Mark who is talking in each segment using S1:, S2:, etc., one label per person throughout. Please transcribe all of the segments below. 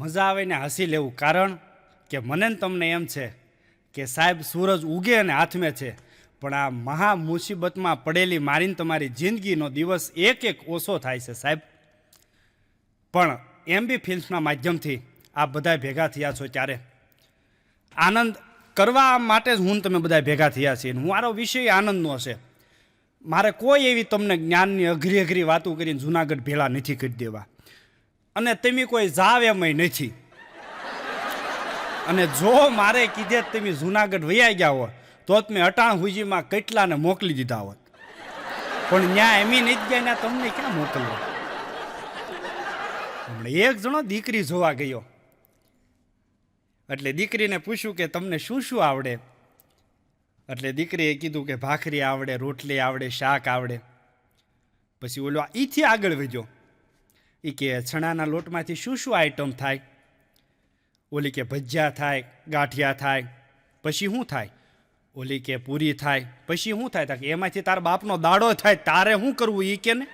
S1: મજા આવે ને હસી લેવું, કારણ કે મને ને તમને એમ છે કે સાહેબ સૂરજ ઉગે અને હાથમાં છે, પણ આ મહા મુસીબતમાં પડેલી મારીને તમારી જિંદગીનો દિવસ એક એક ઓછો થાય છે સાહેબ. પણ MB ફિલ્મ્સના માધ્યમથી આ બધા ભેગા થયા છો ત્યારે આનંદ કરવા માટે જ હું તમે બધા ભેગા થયા છીએ. મારો વિષય આનંદનો છે. મારે કોઈ એવી તમને જ્ઞાનની અઘરી અઘરી વાતો કરીને જુનાગઢ ભેળા નથી કરી દેવા, અને તમે કોઈ જાવ એમય નથી. અને જો મારે કીધે તમે જુનાગઢ વૈયા ગયા હોત તો તમે અટાણ હુજીમાં કેટલાને મોકલી દીધા હોત, પણ ન્યા એમી નથી ગયા, ને તમને ક્યાં મોકલવા. હમણાં એક જણો દીકરી જોવા ગયો, એટલે દીકરીને પૂછ્યું કે તમને શું શું આવડે? એટલે દીકરીએ કીધું કે ભાખરી આવડે, રોટલી આવડે, શાક આવડે. પછી ઓલો ઈથી આગળ વધ્યો, એ કે ચણાના લોટમાંથી શું શું આઈટમ થાય? ઓલી કે ભજીયા થાય, ગાંઠિયા થાય. પછી શું થાય? ઓલી કે પૂરી થાય. પછી શું થાય? કે એમાંથી તારા બાપનો દાડો થાય, તારે શું કરવું એ કે ને.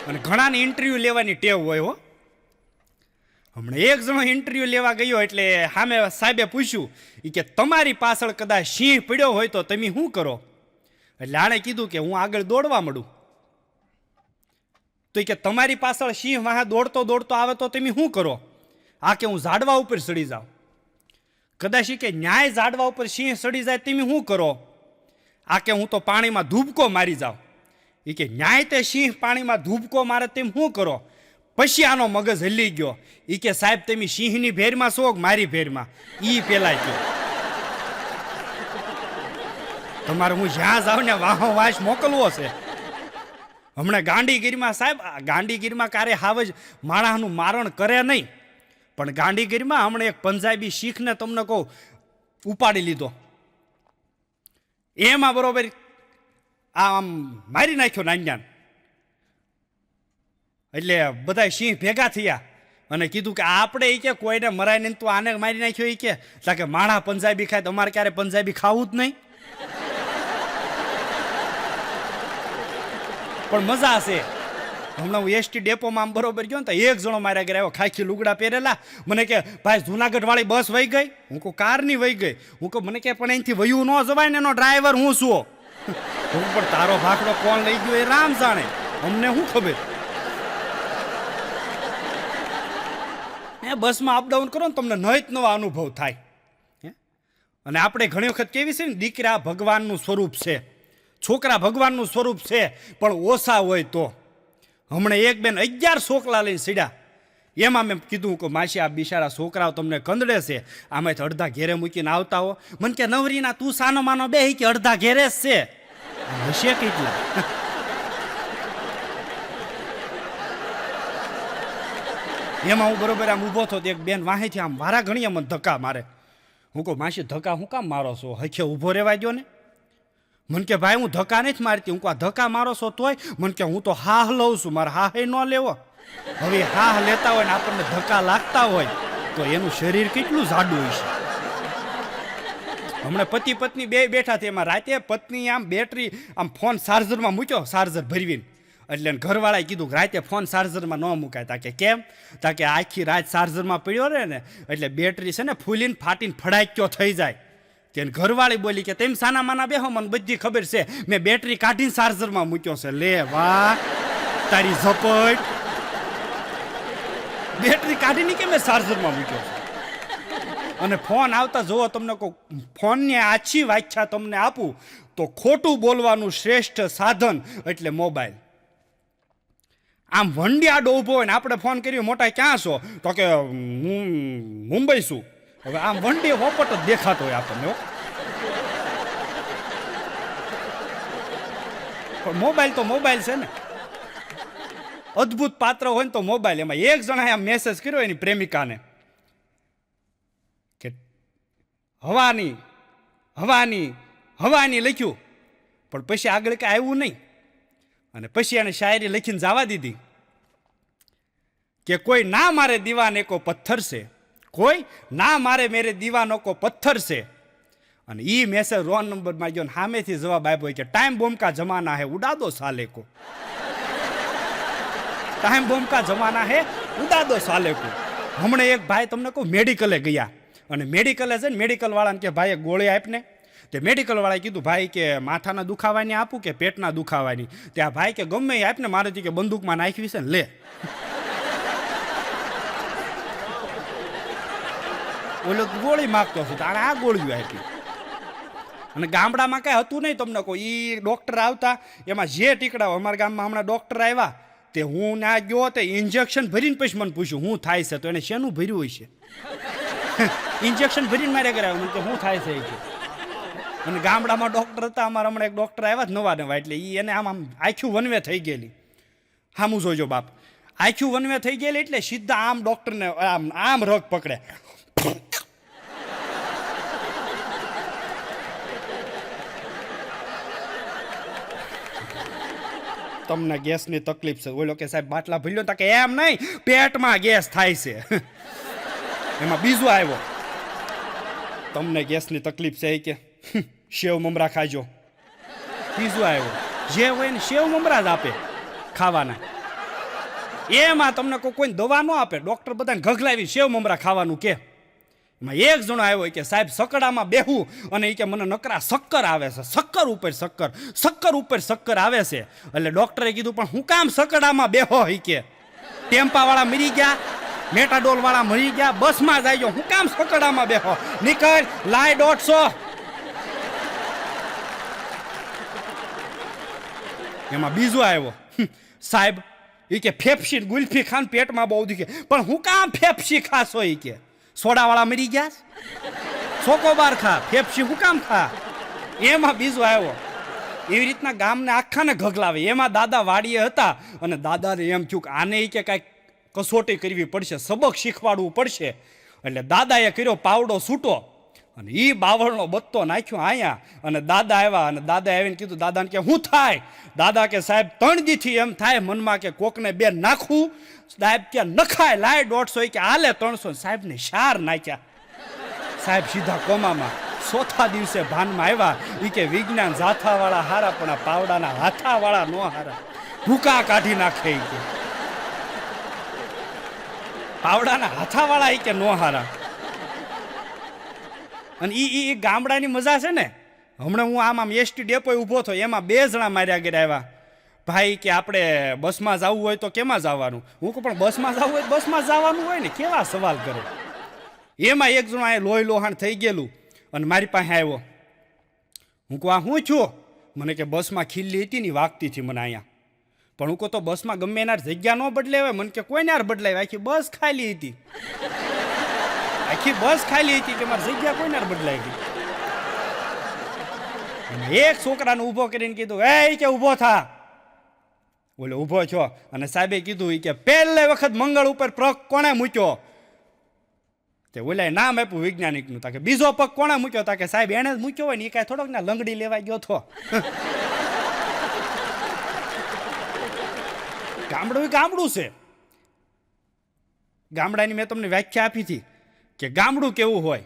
S1: અને ઘણાને ઇન્ટરવ્યુ લેવાની ટેવ હોય હો. હમણાં એક જણો ઇન્ટરવ્યુ લેવા ગયો, એટલે સામે સાહેબે પૂછ્યું એ કે તમારી પાછળ કદાચ સિંહ પડ્યો હોય તો તમે શું કરો? એટલે આણે કીધું કે હું આગળ દોડવા માંડું. તો એ કે તમારી પાછળ સિંહ વાહ દોડતો દોડતો આવે તો તમે શું કરો? આ કે હું ઝાડવા ઉપર ચડી જાઉં. કદાચ એ કે ન્યાય ઝાડવા ઉપર સિંહ ચડી જાય તમે શું કરો? આ કે હું તો પાણીમાં ધૂબકો મારી જાઉં. એ કે ન્યાય તે સિંહ પાણીમાં ધૂબકો મારે તેમ શું કરો? પછી આનો મગજ હલી ગયો. એ કે સાહેબ તમે સિંહની ભેરમાં છો મારી ભેરમાં? એ પેલા ગયો. તમારે હું જ્યાં જાઉં ને વાહો વાસ મોકલવો છે. હમણાં ગાંધીગીરીમાં સાહેબ, ગાંધીગીરીમાં ક્યારે હાવજ માણસનું મારણ કરે નહીં, પણ ગાંધીગીરીમાં હમણાં એક પંજાબી શીખને તમને કહું ઉપાડી લીધો. એમાં બરોબર આમ મારી નાખ્યો નાન્યાન. એટલે બધા સિંહ ભેગા થયા અને કીધું કે આપણે એ કે કોઈને મરાય નહીં તો આને મારી નાખ્યો. એ કે માણા પંજાબી ખાય, તમારે ક્યારે પંજાબી ખાવું જ નહીં. પણ મજા છે. હમણાં હું ST ડેપોમાં આમ બરોબર ગયો ને તો એક જણો મારા ઘરે આવ્યો, ખાખી લુગડા પહેરેલા. મને કે ભાઈ જુનાગઢ વાળી બસ વહી ગઈ. હું કહું કારની વહી ગઈ. હું કહું મને કે પણ અહીંથી વયું ન જવાય ને, એનો ડ્રાઈવર હું છું. હું પણ તારો ભાખડો કોણ લઈ ગયો એ રામ જાણે, અમને શું ખબર. બસમાં અપડાઉન કરો ને તમને નહિત નવા અનુભવ થાય. અને આપણે ઘણી વખત કેવી છે ને, દીકરા ભગવાનનું સ્વરૂપ છે, છોકરા ભગવાનનું સ્વરૂપ છે, પણ ઓછા હોય તો. હમણાં એક બેન 11 છોકરા લઈને સીડ્યા. એમાં મેં કીધું કે માસી આ બિચારા છોકરાઓ તમને કંદડે છે, આમાંથી અડધા ઘેરે મૂકીને આવતા હો. મને કે નવરીના તું સાનો માનો બે, કે અડધા ઘેરે જ છે. હશે કેટલા? એમાં હું બરોબર આમ ઊભો થયો, એક બેન વાહેથી આમ વારા ઘણી મને ધક્કા મારે. હું કહું માસી ધક્કા હું કામ મારો છો? હખે ઊભો રહેવા દો ને. મને કે ભાઈ હું ધક્કા નથી મારતી. હું કહું ધક્કા મારો છો તોય? મને કે હું તો હાહ લઉં છું, મારે હાહ ન લેવો. હવે હાહ લેતા હોય ને આપણને ધક્કા લાગતા હોય તો એનું શરીર કેટલું જાડું હોય છે. હમણાં પતિ પત્ની બે બેઠા છે, એમાં રાતે પત્ની આમ બેટરી આમ ફોન ચાર્જરમાં મૂક્યો, ચાર્જર ભરવીને. એટલે ઘરવાળાએ કીધું કે રાતે ફોન ચાર્જરમાં ન મુકાય. તા કે કેમ? તા કે આખી રાત ચાર્જરમાં પડ્યો રહે ને એટલે બેટરી છે ને ફૂલીને ફાટીને ફડાક્યો થઈ જાય. તેને ઘરવાળી બોલી કે તેમ સાના માના બેહો, મને બધી ખબર છે, મેં બેટરી કાઢીને ચાર્જરમાં મૂક્યો છે. લે વાહ તારી ઝપટ, બેટરી કાઢીને કે મેં ચાર્જરમાં મૂક્યો છે. અને ફોન આવતા જોવો તમને કહું, ફોનની આછી વ્યાખ્યા તમને આપું તો ખોટું બોલવાનું શ્રેષ્ઠ સાધન એટલે મોબાઈલ. આમ વંડિયાડો ઊભો હોય ને આપણે ફોન કર્યો, મોટા ક્યાં છો? તો કે હું મુંબઈ છું. હવે આમ વંડી વોપટ જ દેખાતો હોય આપણને. પણ મોબાઈલ તો મોબાઈલ છે ને, અદ્ભુત પાત્ર હોય ને તો મોબાઈલ. એમાં એક જણાએ આમ મેસેજ કર્યો એની પ્રેમિકાને કે હવાની હવાની હવાની લખ્યું, પણ પછી આગળ કાંઈ આવ્યું નહીં. અને પછી એને શાયરી લખીને જવા દીધી કે કોઈ ના મારે દીવાને કો પથ્થર છે, કોઈ ના મારે મેરે દીવાનો કો પથ્થર છે. અને એ મેસેજ રોંગ નંબરમાં ગયો ને સામેથી જવાબ આપ્યો કે ટાઈમ બોમ્બ કા જમાના હે ઉડા દો સાલે કો. ટાઈમ બોમ્બ કા જમાના હે, ઉડા દો સાલે કો. હમણાં એક ભાઈ તમને કહું મેડિકલે ગયા, અને મેડિકલે છે ને મેડિકલ વાળાને કે ભાઈ એક ગોળી આપને. તે મેડિકલ વાળાએ કીધું ભાઈ કે માથાના દુખાવાની આપું કે પેટના દુખાવાની? ત્યાં ભાઈ કે ગમે એ આપને, મારેથી કે બંદૂકમાં નાખવી છે ને લે. ઓલો ગોળી માગતો હતો, તારે આ ગોળીઓ આપી. અને ગામડામાં કાંઈ હતું નહીં તમને કહું. એ ડૉક્ટર આવતા, એમાં જે ટીકડાઓ, અમારા ગામમાં હમણાં ડૉક્ટર આવ્યા, તે હું ના ગયો તે ઇન્જેક્શન ભરીને પછી મને પૂછ્યું શું થાય છે, તો એને શેનું ભર્યું હોય છે? ઇન્જેક્શન ભરીને મારે કરાવ્યું, મને કે શું થાય છે એ કે. અને ગામડામાં ડૉક્ટર હતા, અમારા હમણાં એક ડૉક્ટર આવ્યા જ નવા નવા, એટલે એને આમ આખું વનવે થઈ ગયેલી. હામું જોજો બાપ, આખું વનવે થઈ ગયેલી, એટલે સીધા આમ ડૉક્ટરને આમ આમ રગ પકડે. તમને ગેસની તકલીફ છે. ઓલો કે સાહેબ બાટલા ભર્યો, તો કે એમ નહીં, પેટમાં ગેસ થાય છે. એમાં બીજો આવ્યો, તમને ગેસની તકલીફ છે કે સેવ મમરા ખાજો. બીજો આવ્યો, જે હોય ને સેવ મમરા જ આપે ખાવાના. એમાં તમને કોઈ દવા ન આપે, ડૉક્ટર બધાને ઘઘલાવી સેવ મમરા ખાવાનું કે. એમાં એક જણો આવ્યો કે સાહેબ સકડામાં બેહું, અને એ કે મને નકરા શક્કર આવે છે, શક્કર ઉપર શક્કર, શક્કર ઉપર શક્કર આવે છે. એટલે ડૉક્ટરે કીધું પણ હું કામ સકડામાં બેહો? એ કે ટેમ્પાવાળા મરી ગયા, મેટાડોલવાળા મરી ગયા, બસમાં જાય, હું કામ સકડામાં બેહો? નીકળ, લાય 150. એમાં બીજો આવ્યો, સાહેબ એ કે ફેફસી ગુલ્ફી ખાન પેટમાં બહુ દુખે. પણ હું કામ ફેફસી ખાશો? એ કે સોડાવાળા મરી ગયા, ચોકોબાર ખા, ફેફસી હું કામ ખા? એમાં બીજો આવ્યો. એવી રીતના ગામને આખાને ઘગલાવે. એમાં દાદા વાડીએ હતા, અને દાદાને એમ થયું કે આને કે કાંઈક કસોટી કરવી પડશે, સબક શીખવાડવું પડશે. એટલે દાદાએ કર્યો પાવડો છૂટો, અને એ બાવળનો બત્તો નાખ્યો અહીંયા. અને દાદા આવ્યા, અને દાદા આવીને કીધું, દાદાને કે શું થાય? દાદા કે સાહેબ 3 દીથી એમ થાય મનમાં કે કોકને 2 નાખવું. સાહેબ કે નખાય, લાય 150. કે હાલે 300. સાહેબને 4 નાખ્યા. સાહેબ સીધા કોમામાં. 4થા દિવસે ભાનમાં આવ્યા. એ કે વિજ્ઞાન જાથાવાળા હારા, પણ આ પાવડાના હાથાવાળા નો હારા, ભૂકા કાઢી નાખે. કે પાવડાના હાથાવાળા કે નો હારા. અને એ ગામડાની મજા છે ને. હમણાં હું આમ એસટી ડેપો ઊભો થયો, એમાં 2 જણા મારી આગળ આવ્યા. ભાઈ કે આપણે બસમાં જવું હોય તો કેમાં જવાનું? હું કહું પણ બસમાં જવું હોય બસમાં જવાનું હોય ને, કેવા સવાલ કરે. એમાં એક જણો અહીંયા લોહી લોહાણ થઈ ગયેલું, અને મારી પાસે આવ્યો. હું કહું આ હું છું? મને કે બસમાં ખીલ્લી હતી ને વાગતી હતી મને અહીંયા. પણ હું કહું તો બસમાં ગમે એના જગ્યા ન બદલાવે? મને કે કોઈ ના બદલાવે, આખી બસ ખાલી હતી. આખી બસ ખાલી હતી કે મારી જગ્યા કોઈ ના બદલાઈ ગઈ. એક છોકરાને ઊભો કરીને કીધું, એ કે ઊભો થા. બોલે ઊભો છો. અને સાહેબે કીધું કે પહેલે વખત મંગળ ઉપર પગ કોણે મૂક્યો? તે ઓલા નામ આપ્યું વૈજ્ઞાનિકનું. તાકે બીજો પગ કોણે મૂક્યો? તાકે સાહેબ એને જ મૂક્યો હોય ને, એ કાંઈ થોડોક ના લંગડી લેવા ગયો હતો. ગામડું ગામડું છે. ગામડાની મેં તમને વ્યાખ્યા આપી હતી કે ગામડું કેવું હોય,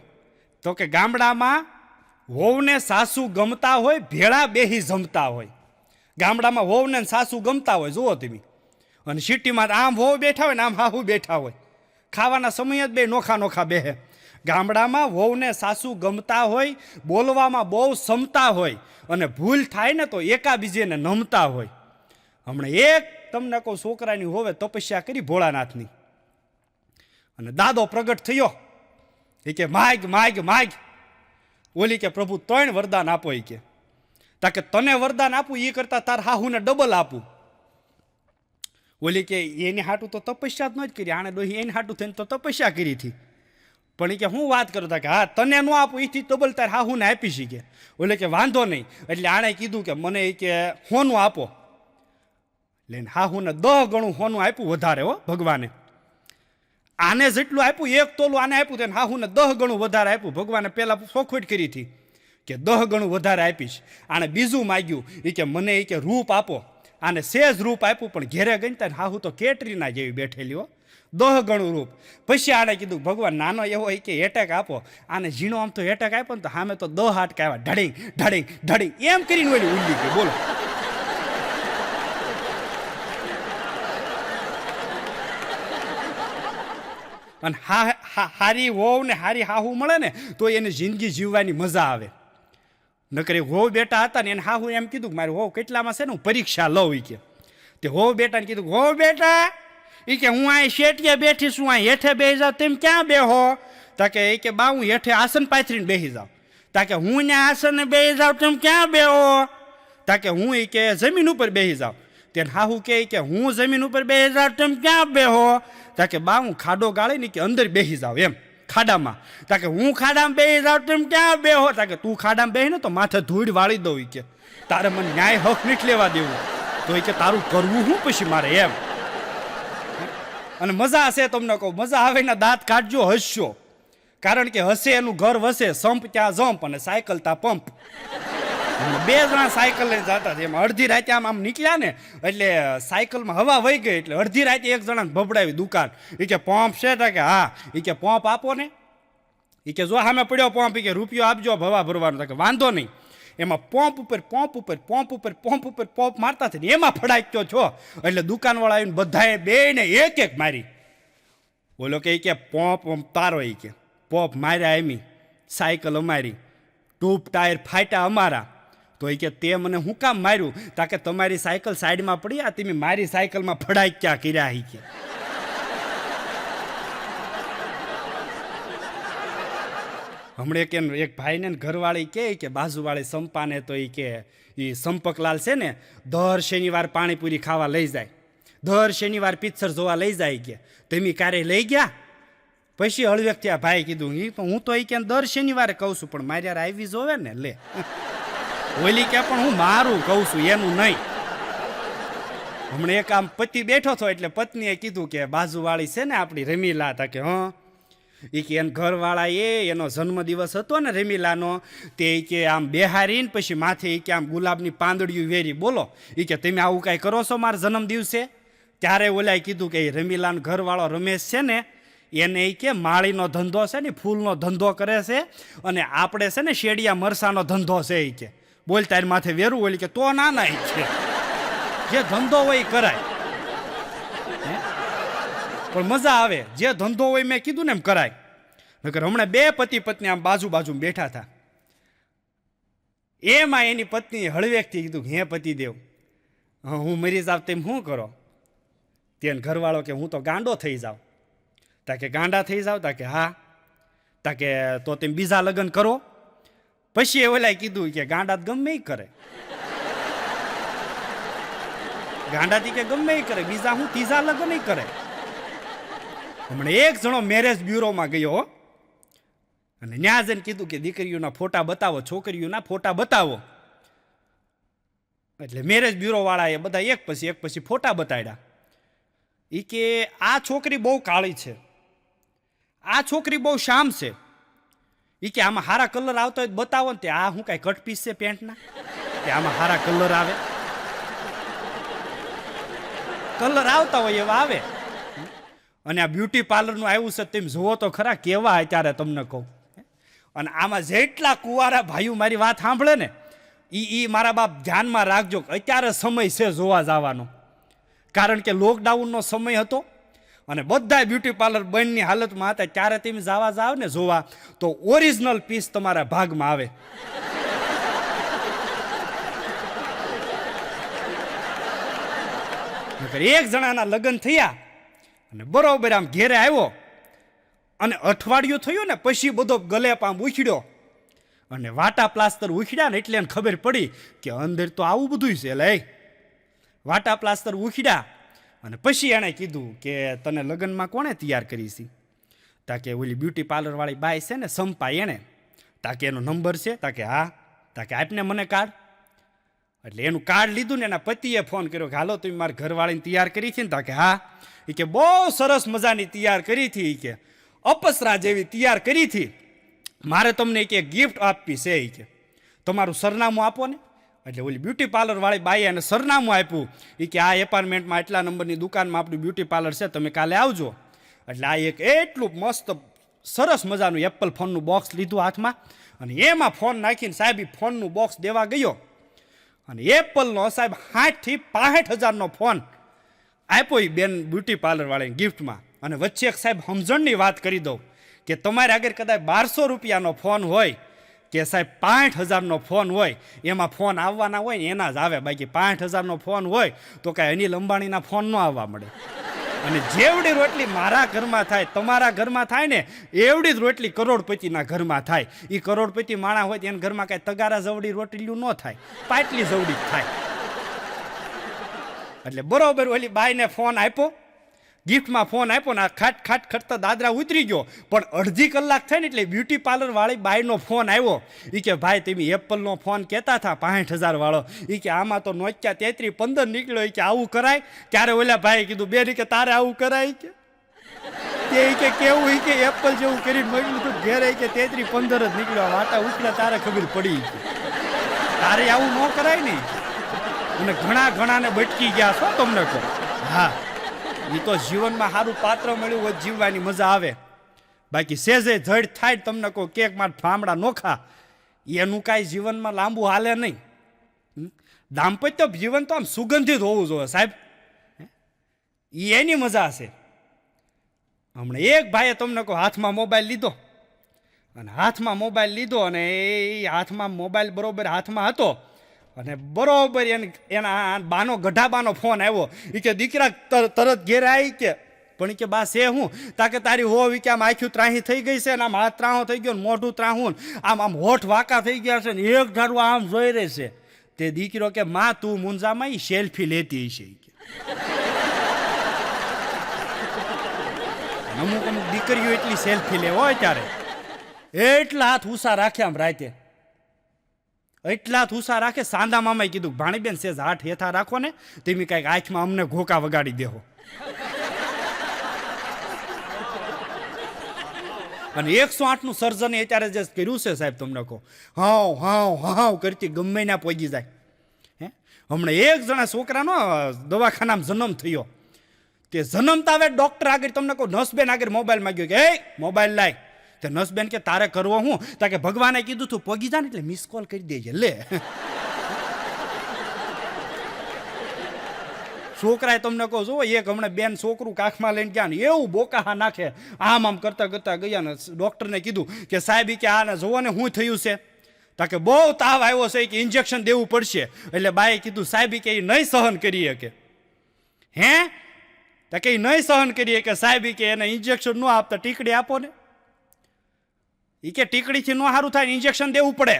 S1: તો કે ગામડામાં વહુને સાસુ ગમતા હોય, ભેળા બેહી જમતા હોય. ગામડામાં વહુને સાસુ ગમતા હોય, જુઓ તમે. અને સિટીમાં આમ વહુ બેઠા હોય ને આમ હાહુ બેઠા હોય, ખાવાના સમય જ બે નોખા નોખા બેહે. ગામડામાં વહુને સાસુ ગમતા હોય, બોલવામાં બહુ ક્ષમતા હોય, અને ભૂલ થાય ને તો એકાબીજાને નમતા હોય. હમણાં એક તમને કહું છોકરાની હોવે તપસ્યા કરી ભોળાનાથની, અને દાદો પ્રગટ થયો. એ કે માગ માગ માગ. ઓલી કે પ્રભુ 3 વરદાન આપો. એ કે તાકે તને વરદાન આપું એ કરતા તાર હાહુને ડબલ આપું. ઓલી કે એની હાટું તો તપસ્યા જ ન જ કરી, આણે ડોહી એની હાટું થઈને તો તપસ્યા કરી હતી. પણ એ કે હું વાત કરું તા કે હા તને ન આપું, એથી ડબલ તાર હાહુને આપી શીખે. ઓલે કે વાંધો નહીં. એટલે આણે કીધું કે મને એ કે હોનું આપો. એટલે હાહુને 10 ગણું હોનું આપ્યું વધારે. હો ભગવાને આને જેટલું આપ્યું 1 તોલું આને આપ્યું, તેને હાહુને 10 ગણું વધારે આપ્યું. ભગવાને પહેલા ચોખવટ કરી હતી કે 10 ગણું વધારે આપીશ. આને બીજું માગ્યું, એ કે મને એ કે રૂપ આપો. આને સેજ રૂપ આપ્યું, પણ ઘેરે ગણતા હાહુ તો કેટરીના જેવી બેઠેલી. હો 10 ગણું રૂપ. પછી આને કીધું ભગવાન નાનો એવો એ કે એટેક આપો. આને ઝીણો આમ તો એટેક આપ્યો ને તો સામે તો 10 હાટકા આવ્યા, ઢડિંગ ઢડિંગ ઢડિંગ એમ કરીને ઓલી ઉલ્લી ગઈ. બોલો અને હારી વહુ ને હારી હાહુ મળે ને તો એને જિંદગી જીવવાની મજા આવે. નકર વહુ બેટા હતા ને એને હાહુ એમ કીધું કે મારી વહુ કેટલામાં છે ને હું પરીક્ષા લઉં કે. તે વહુ બેટાને કીધું વહુ બેટા એ કે હું અહીં શેટીએ બેઠી છું, અહીં હેઠે બેસી જાઉં, તેમ ક્યાં બેહો? તાકે એ કે બા હું હેઠે આસન પાથરીને બેસી જાઉં. તાકે હું ને આસન બેસી જાઉં તેમ ક્યાં બેહો? તાકે હું એ કે જમીન ઉપર બેસી જાઉં. તેને હાહુ કે હું જમીન ઉપર બેસી જાઉં તેમ ક્યાં બેહો? તાકે બા હું ખાડો ગાળી ને કે અંદર બેસી જાઉં એમ ખાડામાં. તાકે હું ખાડામાં બેસી જાઉં તેમ ક્યાં બેહો? તાકે તું ખાડામાં બેસી ને તો માથે ધૂળ વાળી દઉં કે તારે મને ન્યાય હક નથી લેવા દેવું. તો એ કે તારું કરવું શું પછી મારે એમ. અને મજા હશે તમને કહું, મજા આવે ને દાંત કાઢજો, હસશો. કારણ કે હસે એનું ઘર વસે, સંપ ત્યાં જમ્પ અને સાયકલ ત્યાં પંપ. બે જણા સાયકલ લઈને જતા હતા. એમાં અડધી રાતે આમ નીકળ્યા ને એટલે સાયકલમાં હવા વહી ગઈ એટલે અડધી રાતે એક જણાને ભભડાવી દુકાન. એ કે પંપ છે? કે હા. એ કે પંપ આપો ને. એ કે જો સામે પડ્યો પંપ. એ કે રૂપિયો આપજો હવા ભરવાનો. કે વાંધો નહીં. એમાં પંપ ઉપર પંપ મારતા થઈને એમાં ફડાક્યો છો એટલે દુકાનવાળા આવીને બધાએ બે ને એક મારી. બોલો કે પંપ તારો. એ કે પંપ માર્યા એમી, સાયકલ અમારી, ટ્યુબ ટાયર ફાટ્યા અમારા. તો એ કે તે મને શું કામ માર્યું? તાકે તમારી સાયકલ સાઈડમાં પડી, આ તમે મારી સાયકલમાં ફડાક્યા કર્યા. એ કે હમણાં એક ભાઈને ઘરવાળી કે બાજુવાળી સંપાને તો એ કે એ સંપકલાલ છે ને દર શનિવાર પાણીપુરી ખાવા લઈ જાય, દર શનિવાર પિક્ચર જોવા લઈ જાય. કે તમે ક્યારે લઈ ગયા? પછી હળવેક ત્યાં ભાઈ કીધું હું તો એ કે દર શનિવારે કહું છું પણ મારી યાર આવી જોવે ને લે. ઓલી કે પણ હું મારું કહું છું એનું નહીં. હમણાં એક આમ પતિ બેઠો હતો એટલે પત્નીએ કીધું કે બાજુવાળી છે ને આપણી રમીલા. હતા કે હા. એ કે એને ઘરવાળા એનો જન્મદિવસ હતો ને રમીલાનો, તે કે આમ બેહારીને પછી માથે એ કે આમ ગુલાબની પાંદડીયું વેરી. બોલો એ કે તમે આવું કાંઈ કરો છો મારા જન્મદિવસે? ત્યારે ઓલાએ કીધું કે રમીલાનો ઘરવાળો રમેશ છે ને એને એ કે માળીનો ધંધો છે ને, ફૂલનો ધંધો કરે છે, અને આપણે છે ને શેડિયા મરસાનો ધંધો છે. એ કે બોલ તારી માથે વેરું ઓલી કે તો ના એ છે જે ધંધો હોય એ કરાય. પણ મજા આવે જે ધંધો હોય, મેં કીધું ને એમ કરાય. નકર હમણાં બે પતિ પત્ની આમ બાજુ બેઠા હતા. એમાં એની પત્નીએ હળવેકથી કીધું હે પતિદેવ હું મરી જાવ તેમ શું કરો? તેને ઘરવાળો કે હું તો ગાંડો થઈ જાઉં. તાકે ગાંડા થઈ જાવ? તાકે હા. તાકે તો તેમ બીજા લગ્ન કરો? પછી એ ઓલાએ કીધું કે ગાંડા ગમે એ કરે, ગાંડાથી કે ગમે એ કરે, બીજા હું ત્રીજા લગ્ન એ કરે. હમણાં એક જણો મેરેજ બ્યુરોમાં ગયો અને ત્યાં જઈને કીધું કે દીકરીઓના ફોટા બતાવો, છોકરીઓના ફોટા બતાવો. એટલે મેરેજ બ્યુરો વાળાએ બધા એક પછી ફોટા બતાડ્યા. એ કે આ છોકરી બહુ કાળી છે, આ છોકરી બહુ શામ છે. એ કે આમાં હારા કલર આવતો હોય બતાવો ને. તે આ શું કાંઈ કટ પીસ છે પેન્ટના કે આમાં હારા કલર આવે? કલર આવતા હોય એવા આવે. અને આ બ્યુટી પાર્લરનું આવ્યું છે તેમ જુઓ તો ખરા કેવા અત્યારે તમને કહું. અને આમાં જેટલા કુંવારા ભાઈઓ મારી વાત સાંભળે ને એ મારા બાપ ધ્યાનમાં રાખજો, અત્યારે સમય છે જોવા જવાનો. કારણ કે લોકડાઉનનો સમય હતો અને બધા બ્યુટી પાર્લર બંધની હાલતમાં હતા. ત્યારે તમે જવા જાવ ને જોવા તો ઓરિજિનલ પીસ તમારા ભાગમાં આવે. એક જણાના લગ્ન થયા અને બરોબર આમ ઘેરે આવ્યો અને અઠવાડિયું થયું ને પછી બધો ગલેપ આમ ઉખડ્યો અને વાટા પ્લાસ્ટર ઉખડ્યા ને એટલે એને ખબર પડી કે અંદર તો આવું બધું છે. લે વાટા પ્લાસ્ટર ઉખડ્યા અને પછી એણે કીધું કે તને લગ્નમાં કોણે તૈયાર કરી છે? તાકે ઓલી બ્યુટી પાર્લર વાળી બાઈ છે ને સંપા, એણે. તાકે એનો નંબર છે? તાકે હા. તાકે આપને મને કાર્ડ. એટલે એનું કાર્ડ લીધું ને એના પતિએ ફોન કર્યો કે હાલો તમે મારી ઘરવાળીને તૈયાર કરી હતી ને? તાકે હા. એ કે બહુ સરસ મજાની તૈયાર કરી હતી. એ કે અપસરા જેવી તૈયાર કરી હતી. મારે તમને એક ગિફ્ટ આપવી છે. એ કે તમારું સરનામું આપો ને. એટલે ઓલી બ્યુટી પાર્લર વાળી બાઈએ એને સરનામું આપ્યું. એ કે આ એપાર્ટમેન્ટમાં એટલા નંબરની દુકાનમાં આપણું બ્યુટી પાર્લર છે, તમે કાલે આવજો. એટલે આ એક એટલું મસ્ત સરસ મજાનું એપલ ફોનનું બોક્સ લીધું હાથમાં અને એમાં ફોન નાખીને સાહેબ ફોનનું બોક્સ દેવા ગયો અને એપલનો સાહેબ 60,000 થી 65,000નો ફોન આપ્યો એ બેન બ્યુટી પાર્લર વાળાને ગિફ્ટમાં. અને વચ્ચે એક સાહેબ સમજણની વાત કરી દઉં કે તમારે આગળ કદાચ 1200 રૂપિયાનો ફોન હોય કે સાહેબ 5000નો ફોન હોય, એમાં ફોન આવવાના હોય ને એના જ આવે, બાકી 5000નો ફોન હોય તો કાંઈ અનિલ અંબાણીના ફોન ન આવવા મળે. અને જેવડી રોટલી મારા ઘરમાં થાય, તમારા ઘરમાં થાય ને, એવડી જ રોટલી કરોડપતિના ઘરમાં થાય. એ કરોડપતિ માણા હોય એના ઘરમાં કાંઈ તગારા જવડી રોટલીયું ન થાય, પાટલી જવડી જ થાય. એટલે બરોબર ઓલી બાઈને ફોન આપ્યો, ગિફ્ટમાં ફોન આપ્યો ને, આ ખાટ ખાટ ખટતા દાદરા ઉતરી ગયો. પણ અડધી કલાક થાય ને એટલે બ્યુટી પાર્લર વાળી બાઈનો ફોન આવ્યો. એ કે ભાઈ તમે એપલનો ફોન કહેતા હતા 5000 વાળો, એ કે આમાં તો નોકિયા 3315 નીકળ્યો. એ કે આવું કરાય? ત્યારે ઓલા ભાઈ કીધું બેન કે તારે આવું કરાય કે કેવું? એ કે એપલ જેવું કરીને મોકલ્યું તું ઘેરે કે 3315 જ નીકળ્યો, વાટા ઉછળ્યા તારે ખબર પડી. તારે આવું ન કરાય ને. અને ઘણાને બટકી ગયા છો તમને કહો. હા, એ તો જીવનમાં સારું પાત્ર મળ્યું હોય જીવવાની મજા આવે, બાકી સેજે જડ થાય તમને કહો કેક માં ફામડા નોખા, એનું કાંઈ જીવનમાં લાંબુ હાલે નહીં. દાંપત્ય જીવન તો આમ સુગંધિત હોવું જોઈએ સાહેબ, એની મજા છે. હમણાં એક ભાઈએ તમને કહો હાથમાં મોબાઈલ લીધો, અને એ હાથમાં મોબાઈલ બરોબર હાથમાં હતો, અને બરોબર એના બાનો ગઢાબાનો ફોન આવ્યો. એ કે દીકરા તરત ઘેર આવી કે, પણ એ કે બા છે હું? તાકે તારી હોવ કે આમ આખું ત્રાહી થઈ ગઈ છે ને, આમ હાથ ત્રાહો થઈ ગયો ને, મોઢું ત્રાહું, આમ હોઠ વાંકા થઈ ગયા છે ને, એક ધારું આમ જોઈ રહે છે. તે દીકરો કે માં તું મુંજામાં એ સેલ્ફી લેતી છે. અમુક દીકરીઓ એટલી સેલ્ફી લે હોય ત્યારે એટલા હાથ ઉષા રાખે, આમ રાતે એટલા થૂસા રાખે. સાંદા મામાએ કીધું ભાણીબેન સેજ હાથ હેઠા રાખો ને, તમે કાંઈક આંખમાં અમને ઘોકા વગાડી દેહો. અને 108નું સર્જને અત્યારે જે કર્યું છે સાહેબ તમને કહો, હાવ કરતી ગમે ના પહોંચી જાય. હમણાં એક જણા છોકરાનો દવાખાનામાં જન્મ થયો, તે જન્મતા હવે ડોક્ટર આગળ તમને કહો નર્સબેન આગળ મોબાઈલ માંગ્યો કે એ મોબાઈલ લાય. તે નર્સબેન કે તારે કરવો હું? તા કે ભગવાને કીધું તું પગી જા ને એટલે મિસ કોલ કરી દેજે લે. છોકરાએ તમને કહો જો એક હમણાં બેન છોકરું કાખમાં લઈને ગયા ને એવું બોકાહા નાખે, આમ કરતા ગયા ને ડોક્ટરને કીધું કે સાહેબ કે આને જોવો ને શું થયું છે? તા કે બહુ તાવ આવ્યો છે કે ઇન્જેક્શન દેવું પડશે. એટલે બાએ કીધું સાહેબ કે એ નહીં સહન કરી શકે. તા કે નહીં સહન કરી શકે સાહેબ કે એને ઇન્જેક્શન ન આપતા ટીકડી આપો ને. એ કે ટીકડીથી ન સારું થાય, ઇન્જેક્શન દેવું પડે.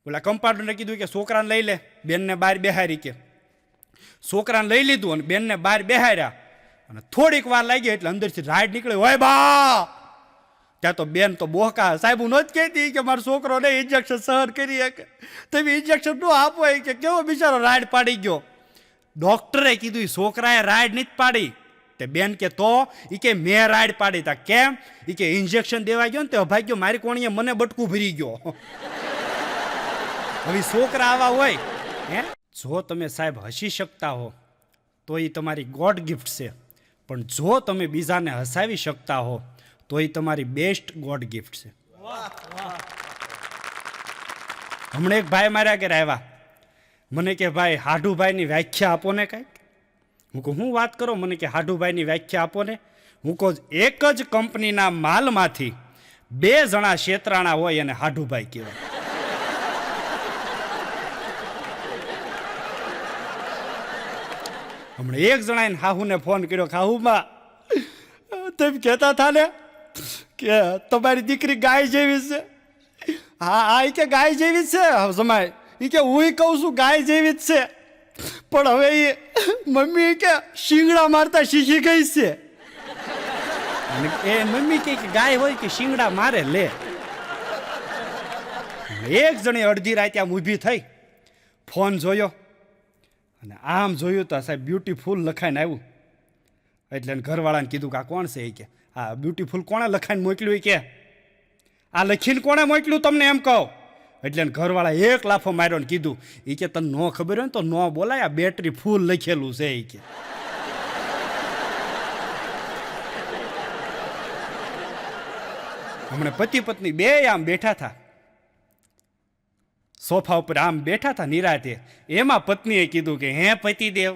S1: ઓલા કમ્પાઉન્ડરને કીધું કે છોકરાને લઈ લે, બેનને બહાર બેહારી. કે છોકરાને લઈ લીધું અને બેનને બહાર બેહાર્યા, અને થોડીક વાર લાગી એટલે અંદરથી રાડ નીકળે, હોય બા. ત્યાં તો બેન તો બોકા, સાહેબ હું નથી કહેતી કે મારો છોકરો ને ઇન્જેક્શન સહન કરી શકે, તમે ઇન્જેક્શન ન આપો. કે કેવો બિચારો રાડ પાડી ગયો. ડોક્ટરે કીધું છોકરાએ રાડ નથી પાડી. તે બેન કે તો? એ કે મેં રાડ પાડી. તા કેમ? એ કે ઇન્જેક્શન દેવા ગયો ને તે ભાગ્યો મારી કોણીએ મને બટકું ભરી ગયો. હવે છોકરા આવા હોય. જો તમે સાહેબ હસી શકતા હો તો એ તમારી ગોડ ગિફ્ટ છે, પણ જો તમે બીજાને હસાવી શકતા હો તો એ તમારી બેસ્ટ ગોડ ગિફ્ટ છે. હમણાં એક ભાઈ મારા ઘરે આવ્યા, મને કે ભાઈ હાડુભાઈની વ્યાખ્યા આપો ને કાંઈક. હું કહું હું વાત કરો? મને કે હાડુભાઈની વ્યાખ્યા આપો ને. હું કહું એક જ કંપનીના માલમાંથી 2 જણા શેતરાણા હોય અને હાડુભાઈ કહેવાય. હમણાં એક જણાએ હાહુને ફોન કર્યો, હાહુમાં તેમ કહેતા હતા ને કે તમારી દીકરી ગાય જેવી છે. હા એ કે ગાય જેવી જ છે જમાય. એ કે હું કહું છું ગાય જેવી જ છે, પણ હવે એ મમ્મી કે શિંગડા મારતા શીખી ગઈ છે. એ મમ્મી કે ગાય હોય કે શિંગડા મારે લે. એક જણી અડધી રાતે આમ ઊભી થઈ, ફોન જોયો અને આમ જોયું તો સાહેબ બ્યુટીફુલ લખાઈને આવ્યું. એટલે ઘરવાળાને કીધું કે આ કોણ છે? એ કે આ બ્યુટીફુલ કોણે લખાઈને મોકલ્યું? કે આ લખીને કોણે મોકલ્યું તમને એમ કહો. એટલે ઘરવાળા એક લાફો માર્યો ને કીધું એ કે તને ન ખબર હોય ને તો ન બોલાય, આ બેટરી ફૂલ લખેલું છે. એ કે હમણાં પતિ પત્ની બે આમ બેઠા હતા સોફા ઉપર, આમ બેઠા હતા નિરાતે. એમાં પત્નીએ કીધું કે હે પતિદેવ,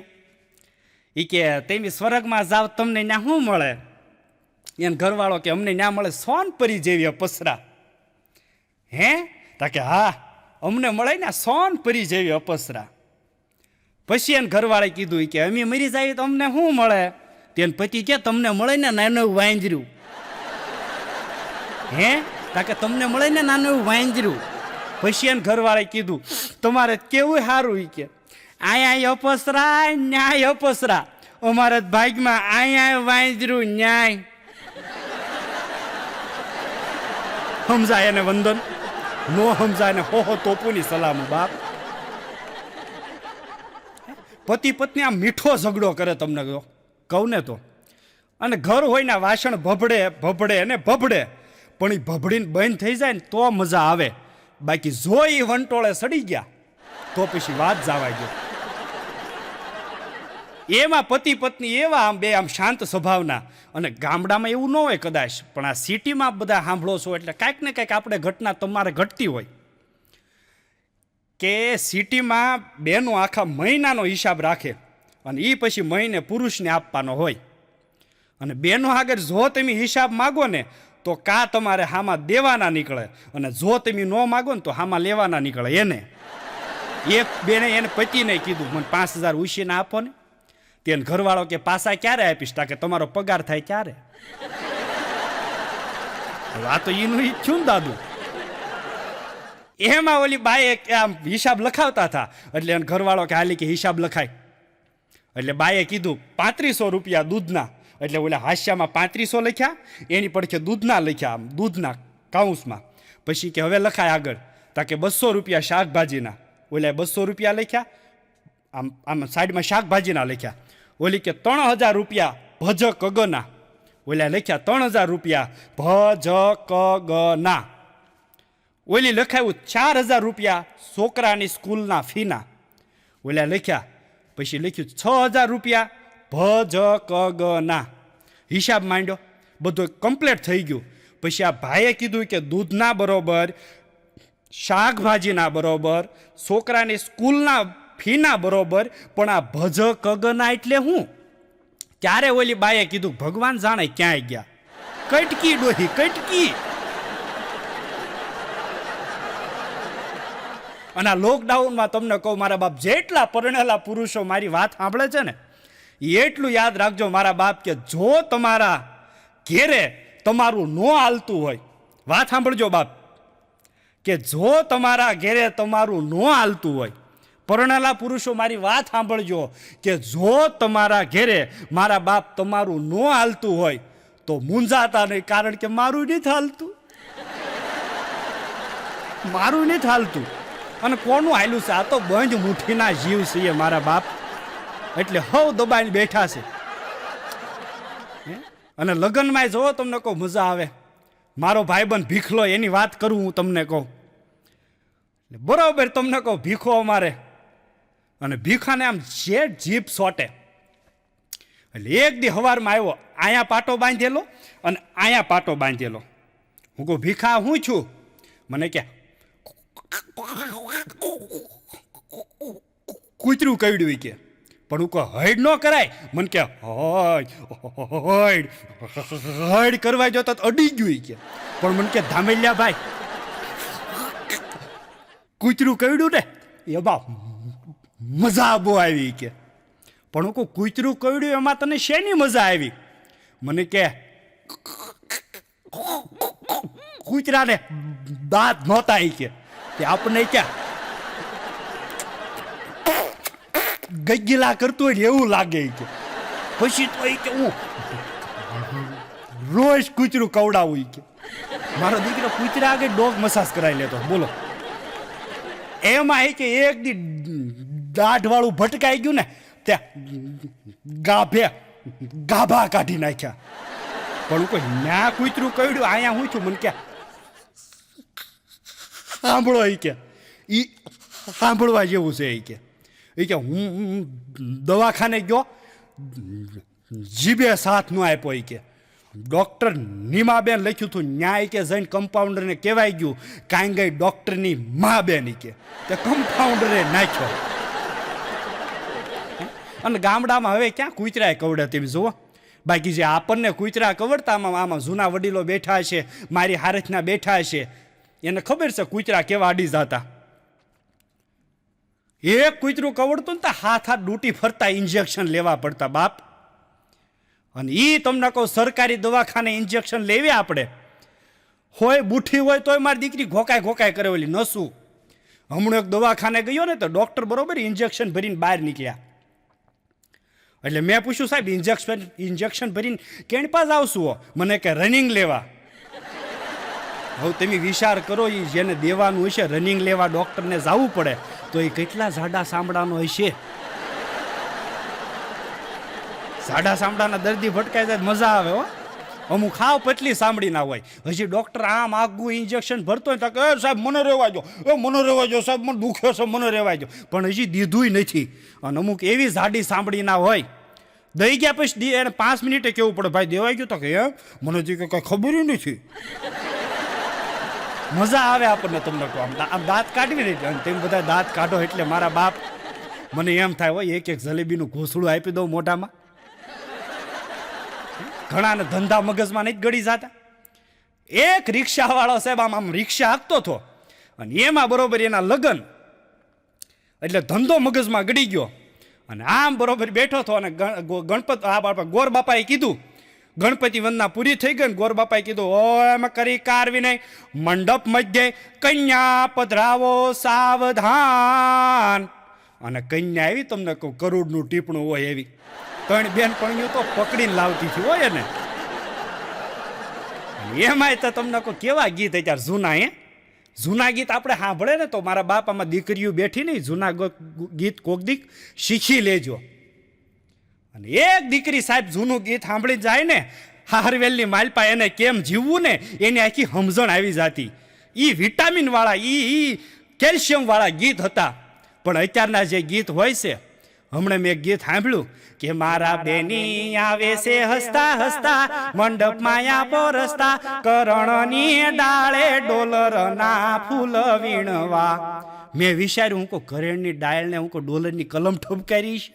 S1: એ કે તેમી સ્વર્ગમાં જાવ તમને ત્યાં શું મળે? એને ઘરવાળો કે અમને ત્યાં મળે સોનપરી જેવી અપસરા. હે? તા કે હા, અમને મળે ને સોનપરી જેવી અપસરા. પછી એને ઘરવાળે કીધું કે અમે મરી જાય તો અમને શું મળે? તેને પતિ કે તમને મળે ને નાનું વાંજર્યું. હે? તા કે તમને મળે ને નાનું વાંજર્યું. પછી એને ઘરવાળે કીધું તમારે કેવું સારું? એ કે અહીંયા અપસરા ન્યાય અપસરા, અમારા ભાગમાં અહીંયા વાંજર્યું ન્યાય. સમજાય એને વંદન, નો સમજાય ને હો તોપુની સલામ બાપ. પતિ પત્ની આમ મીઠો ઝઘડો કરે તમને કહું ને તો. અને ઘર હોય ને વાસણ ભભડે ભભડે અને ભભડે, પણ એ ભભડીને બંધ થઈ જાય ને તો મજા આવે. બાકી જો એ વંટોળે સડી ગયા તો પછી વાત જવા ગયો. એમાં પતિ પત્ની એવા આમ બે આમ શાંત સ્વભાવના. અને ગામડામાં એવું ન હોય કદાચ, પણ આ સિટીમાં બધા સાંભળો છો એટલે કાંઈક ને કાંઈક આપણે ઘટના તમારે ઘટતી હોય. કે સિટીમાં બેનો આખા મહિનાનો હિસાબ રાખે અને એ પછી મહિને પુરુષને આપવાનો હોય. અને બેનો આગળ જો તમે હિસાબ માગો ને તો કાં તમારે હામાં દેવાના નીકળે, અને જો તમે ન માગો ને તો હામાં લેવાના નીકળે. એને એક બેને એને પતિને કીધું મને 5,000 ઉછીને આપો ને. તેને ઘરવાળો કે પાછા ક્યારે આપીશ? તા કે તમારો પગાર થાય ત્યારે. આ તો એનું ઈચ્છું ને દાદુ. એમાં ઓલી બાએ આમ હિસાબ લખાવતા હતા એટલે એને ઘરવાળો કે હાલી કે હિસાબ લખાય. એટલે બાએ કીધું 3500 રૂપિયા દૂધના. એટલે ઓલા હાસ્યામાં 3500 લખ્યા, એની પડખે દૂધના લખ્યા, આમ દૂધના કાઉન્સમાં. પછી કે હવે લખાય આગળ. તા કે 200 રૂપિયા શાકભાજીના. ઓલા 200 રૂપિયા લખ્યા, આમ આમ સાઈડમાં શાકભાજીના લખ્યા. ઓલી કે 3000 રૂપિયા ભજ કગના. ઓલા લખ્યા 3000 રૂપિયા ભજ કગના. ઓલી લખાયું 4000 રૂપિયા છોકરાની સ્કૂલના ફીના. ઓલા લખ્યા પછી લખ્યું 6000 રૂપિયા ભજ કગના. હિસાબ માંડ્યો, બધું કમ્પ્લીટ થઈ ગયું. પછી આ ભાઈએ કીધું કે દૂધના બરોબર, શાકભાજીના બરોબર, છોકરાની સ્કૂલના ફીના બરોબર, પણ આ ભજ કગના એટલે શું? ત્યારે ઓલી બાએ કીધું ભગવાન જાણે ક્યાંય ગયા. કટકી ડોહી કટકી. અને આ લોકડાઉનમાં તમને કહું મારા બાપ, જેટલા પરણેલા પુરુષો મારી વાત સાંભળે છે ને એટલું યાદ રાખજો મારા બાપ, કે જો તમારા ઘેરે તમારું ન હાલતું હોય, વાત સાંભળજો બાપ, કે જો તમારા ઘેરે તમારું ન હાલતું હોય, પરણેલા પુરુષો મારી વાત સાંભળજો, કે જો તમારા ઘેરે મારા બાપ તમારું ન હાલતું હોય તો મૂંઝાતા નહીં, કારણ કે મારું નથી હાલતું. મારું નથી હાલતું. અને કોનું હાલ્યું છે? આ તો બંધ મુઠ્ઠીના જીવ છે મારા બાપ. એટલે હવ દબાઈને બેઠા છે. અને લગ્નમાં જો તમને કહું મજા આવે. મારો ભાઈબંધ ભીખલો, એની વાત કરું હું તમને કહું. બરોબર તમને કહું ભીખો અમારે, અને ભીખાને આમ જે જીભ સોટે. એટલે એક દી હવારમાં આવ્યો, અહીંયા પાટો બાંધેલો અને અહીંયા પાટો બાંધેલો. હું કહું ભીખા હું છું? મને કે કૂતરું કવડ્યું કે. પણ હું કહું હૈડ ન કરાય. મને કે હૈડ હૈડ કરવા જો તો અડી ગયું કે. પણ મને કે ધામેલિયા ભાઈ કૂતરું કવડ્યું ને એ બા મજા બહુ આવી કે. પણ હું કહું કૂતરું કવડ્યું એમાં તને શેની મજા આવી? મને કે કૂતરાને દાંત નહોતા કે આપણને ક્યાં ગગીલા કરતું હોય એવું લાગે કે. પછી તો કે હું રોજ કૂતરું કવડાવું કે. મારો દીકરો કૂતરા આગળ ડોગ મસાજ કરાવી લેતો. બોલો એમાં કે એક દી દાઢ વાળું ભટકાઈ ગયું ને ત્યાં ગાભા કાઢી નાખ્યા. પણ કોઈ ન્યા કૂતરું કવડ્યું, અહીંયા હું છું? મને કે સાંભળો કે ઈ સાંભળવા જેવું છે કે હું દવાખાને ગયો, જીભે સાથ ન આપ્યો કે. ડૉક્ટર નીમાબેન લખ્યું હતું ન્યાય કે જઈને કમ્પાઉન્ડરને કહેવાય ગયું કાંઈ ગઈ ડૉક્ટરની મા બેન કે તે કમ્પાઉન્ડરે નાખ્યો. અને ગામડામાં હવે ક્યાં કૂતરાય કવડે તેમ જુઓ. બાકી જે આપણને કૂતરા કવડતા આમાં જૂના વડીલો બેઠા છે, મારી હારથના બેઠા છે, એને ખબર છે કૂતરા કેવા અડી જતા. એક કૂતરું કવડતું ને તો હાથ ડૂટી ફરતા ઇન્જેક્શન લેવા પડતા બાપ. અને એ તમને કહું, સરકારી દવાખાને ઇન્જેક્શન લેવી આપણે હોય, બુઠી હોય તોય મારી દીકરી ઘોકાય કરે ઓલી નસું. હમણાં એક દવાખાને ગયો ને તો ડૉક્ટર બરોબર ઇન્જેક્શન ભરીને બહાર નીકળ્યા. એટલે મેં પૂછ્યું, સાહેબ ઇન્જેક્શન ભરીને કેણ પાસ આવશું? મને કે રનિંગ લેવા. હવે તમે વિચાર કરો, એ જેને દેવાનું હશે રનિંગ લેવા ડૉક્ટરને જવું પડે તો એ કેટલા જાડા સાંભળાનો હશે. જાડા સાંભળાના દર્દી ભટકાય જાય મજા આવે હો. અમુક ખાવ પતલી સાંભળી ના હોય, હજી ડૉક્ટર આમ આગું ઇન્જેક્શન ભરતો હોય તો કે સાહેબ મને રહેવા દો, મને રહેવા દો સાહેબ, મને દુખ્યો છે મને રહેવા દો, પણ હજી દીધુંય નથી. અને અમુક એવી જાડી સાંભળી ના હોય, દઈ ગયા પછી એને 5 મિનિટે કેવું પડે, ભાઈ દેવાઈ ગયું? તો કે મને હજી કંઈ ખબર નથી. મજા આવે આપણને, તમને કહો આમ દાંત કાઢવી નહીં. અને તેમ બધા દાંત કાઢો એટલે મારા બાપ મને એમ થાય હોય એક જલેબીનું ઘોસડું આપી દઉં મોઢામાં. ઘણાને ધંધા મગજમાં નહીં ગળી જતા. એક રિક્ષાવાળો સાહેબ આમ રિક્ષા હાંકતો હતો અને એમાં બરોબર એના લગ્ન, એટલે ધંધો મગજમાં ગળી ગયો અને આમ બરોબર બેઠો હતો. અને ગોર બાપાએ કીધું, ગણપતિ વંદના પૂરી થઈ ગઈ ને ગોર બાપાએ કીધું, ઓ એમ કરી કારવી નહીં, મંડપ મધ્યે કન્યા પધરાવો સાવધાન. અને કન્યા એવી તમને કહું કરોડનું ટીપણું હોય એવી, ત્રણ બેનપણીઓ તો પકડીને લાવતી હતી હોય ને. એમાંય તો તમને કહું કેવા ગીત અત્યારે જૂના. જૂના ગીત આપણે સાંભળે ને તો મારા બાપામાં દીકરીઓ બેઠી નહીં, જૂના ગીત કોક દીક શીખી લેજો. અને એક દીકરી સાહેબ જૂનું ગીત સાંભળી જાય ને, હારવેલની માલપા એને કેમ જીવવું ને એની આખી સમજણ આવી જાતી. એ વિટામિન વાળા, કેલ્શિયમ વાળા ગીત હતા. પણ અત્યારના જે ગીત હોય છે, હમણાં મેં એક ગીત સાંભળ્યું કે મારા બેની આવે છે હસતા હસતા, મંડપમાં આપો રસ્તા, કરણની ડાળે ડોલરના ફૂલ વીણવા. મેં વિચાર્યું હું કોઈ કરેણની ડાળને હું કોઈ ડોલરની કલમ ઠપકારીશ,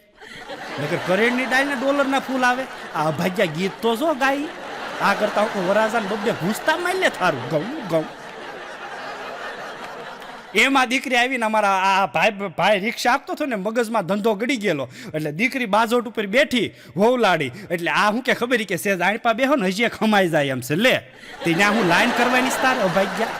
S1: નકર કરેણની ડાળને ડોલરના ફૂલ આવે. આ અભાગ્યા ગીત તો જો ગાઈ, આ કરતા હું વરાજાને બબ્બે ઘૂસતા મારી લે થારું ગમ ગમ. એમાં દીકરી આવીને અમારા આ ભાઈ રિક્ષા આપતો હતો ને, મગજમાં ધંધો ગળી ગયેલો, એટલે દીકરી બાજોટ ઉપર બેઠી વહુલાડી. એટલે આ હું કે ખબર કે સેજ આણપા બેહો ને હજી ખમાઈ જાય એમ છે. લે ત્યાં હું લાઈન કરવાની તાર અભાગ્યા.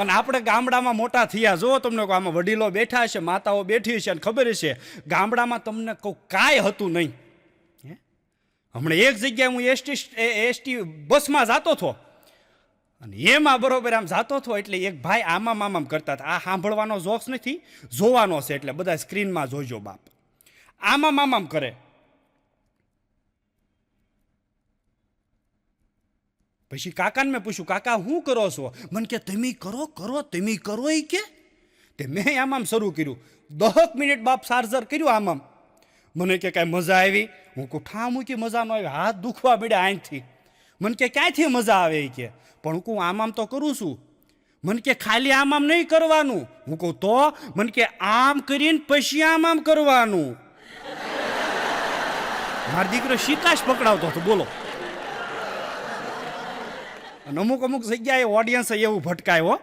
S1: અને આપણે ગામડામાં મોટા થયા, જો તમને કહું આમાં વડીલો બેઠા છે, માતાઓ બેઠી છે, અને ખબર છે ગામડામાં તમને કહું કાંઈ હતું નહીં. હમણાં એક જગ્યાએ હું એસટી બસમાં જતો હતો અને એમાં બરોબર આમ જાતો હતો, એટલે એક ભાઈ આમામ કરતા હતા. આ સાંભળવાનો જોક્સ નથી, જોવાનો છે, એટલે બધા સ્ક્રીનમાં જોજો બાપ. આમામ કરે. પછી કાકાને મેં પૂછ્યું, કાકા શું કરો છો? મને કે તમે કરો તમે કરો. એ કે તે મેં આમામ શરૂ કર્યું. 10 મિનિટ બાપ ચાર્જર કર્યું આમામ. મને કે કાંઈ મજા આવી? હું કહું ઠા મૂકી મજા ન આવી, હાથ દુખવા મળ્યા અહીંથી. મને કે ક્યાંથી મજા આવે? એ કે પણ હું કહું આમામ તો કરું છું. મને કે ખાલી આમામ નહીં કરવાનું. હું કહું તો? મને કે આમ કરીને પછી આમામ કરવાનું. મારો દીકરો શિકાશ પકડાવતો હતો બોલો. અને અમુક જગ્યાએ ઓડિયન્સ એવું ભટકાય હો.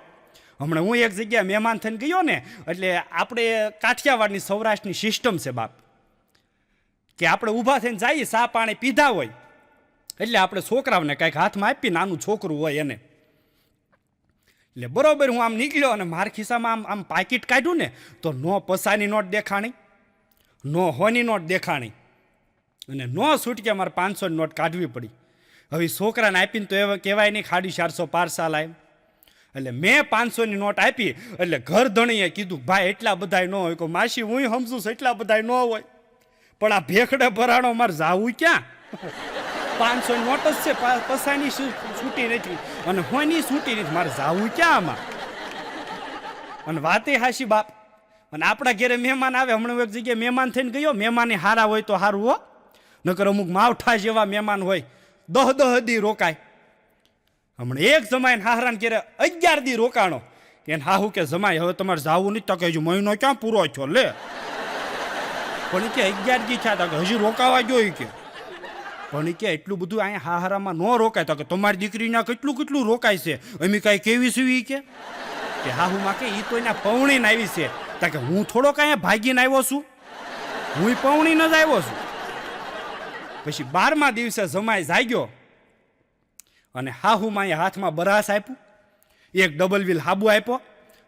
S1: હમણાં હું એક જગ્યાએ મહેમાન થઈને ગયો ને, એટલે આપણે કાઠિયાવાડની સૌરાષ્ટ્રની સિસ્ટમ છે બાપ, કે આપણે ઊભા થઈને જઈએ, ચા પાણી પીધા હોય એટલે આપણે છોકરાઓને કાંઈક હાથમાં આપી, નાનું છોકરું હોય એને. એટલે બરોબર હું આમ નીકળ્યો અને મારા ખિસ્સામાં આમ પાકીટ કાઢ્યું ને, તો નો પસાની નોટ દેખાણી, નો હોની નોટ દેખાણી, અને નો છૂટકે મારે 500ની નોટ કાઢવી પડી. હવે છોકરાને આપીને તો એવા કહેવાય નહીં 450 પાર્સલ આવે. એટલે મેં 500ની નોટ આપી. એટલે ઘર ધણીએ કીધું ભાઈ એટલા બધા ન હોય. કોઈ માસી હું સમજુ છું એટલા બધા ન હોય, પણ આ ભેખડે ભરાણો મારે જાવું ક્યાં? 500 નોટ જ છે, પસાની છૂટી નથી અને હોની છૂટી નથી, મારે જાવું ક્યાં આમાં? અને વાતે હાશી બાપ. અને આપણા ઘેરે મહેમાન આવે, હમણાં એક જગ્યાએ મહેમાન થઈને ગયો, મહેમાન હારા હોય તો સારું હો, નકર અમુક માવઠા જેવા મહેમાન હોય 10 દી રોકાય. હમણાં એક જમાઈને હારાને ઘેરે 11 દી રોકાણો. એને હાહુ કે જમાય હવે તમારે જાવું નથી, તો કે મહિનો ક્યાં પૂરો થયો લે. પણ એ કે 11 દી થયા હતા કે હજી રોકાવા જોઈએ કે. પણ એ કે એટલું બધું અહીંયા હાહારામાં ન રોકાય તો કે તમારી દીકરીના કેટલું કેટલું રોકાય છે અમે કાંઈ કેવી સુવી કે હાહુમાં કે એ તો એના પૌણીને આવી છે તા કે હું થોડોક અહીંયા ભાગીને આવ્યો છું, હું પૌણીને જ આવ્યો છું. પછી 12મા દિવસે જમાઈ જાગ્યો અને હાહુમાં અહીંયા હાથમાં બરાસ આપ્યું, એક ડબલ વ્હીલ હાબુ આપ્યો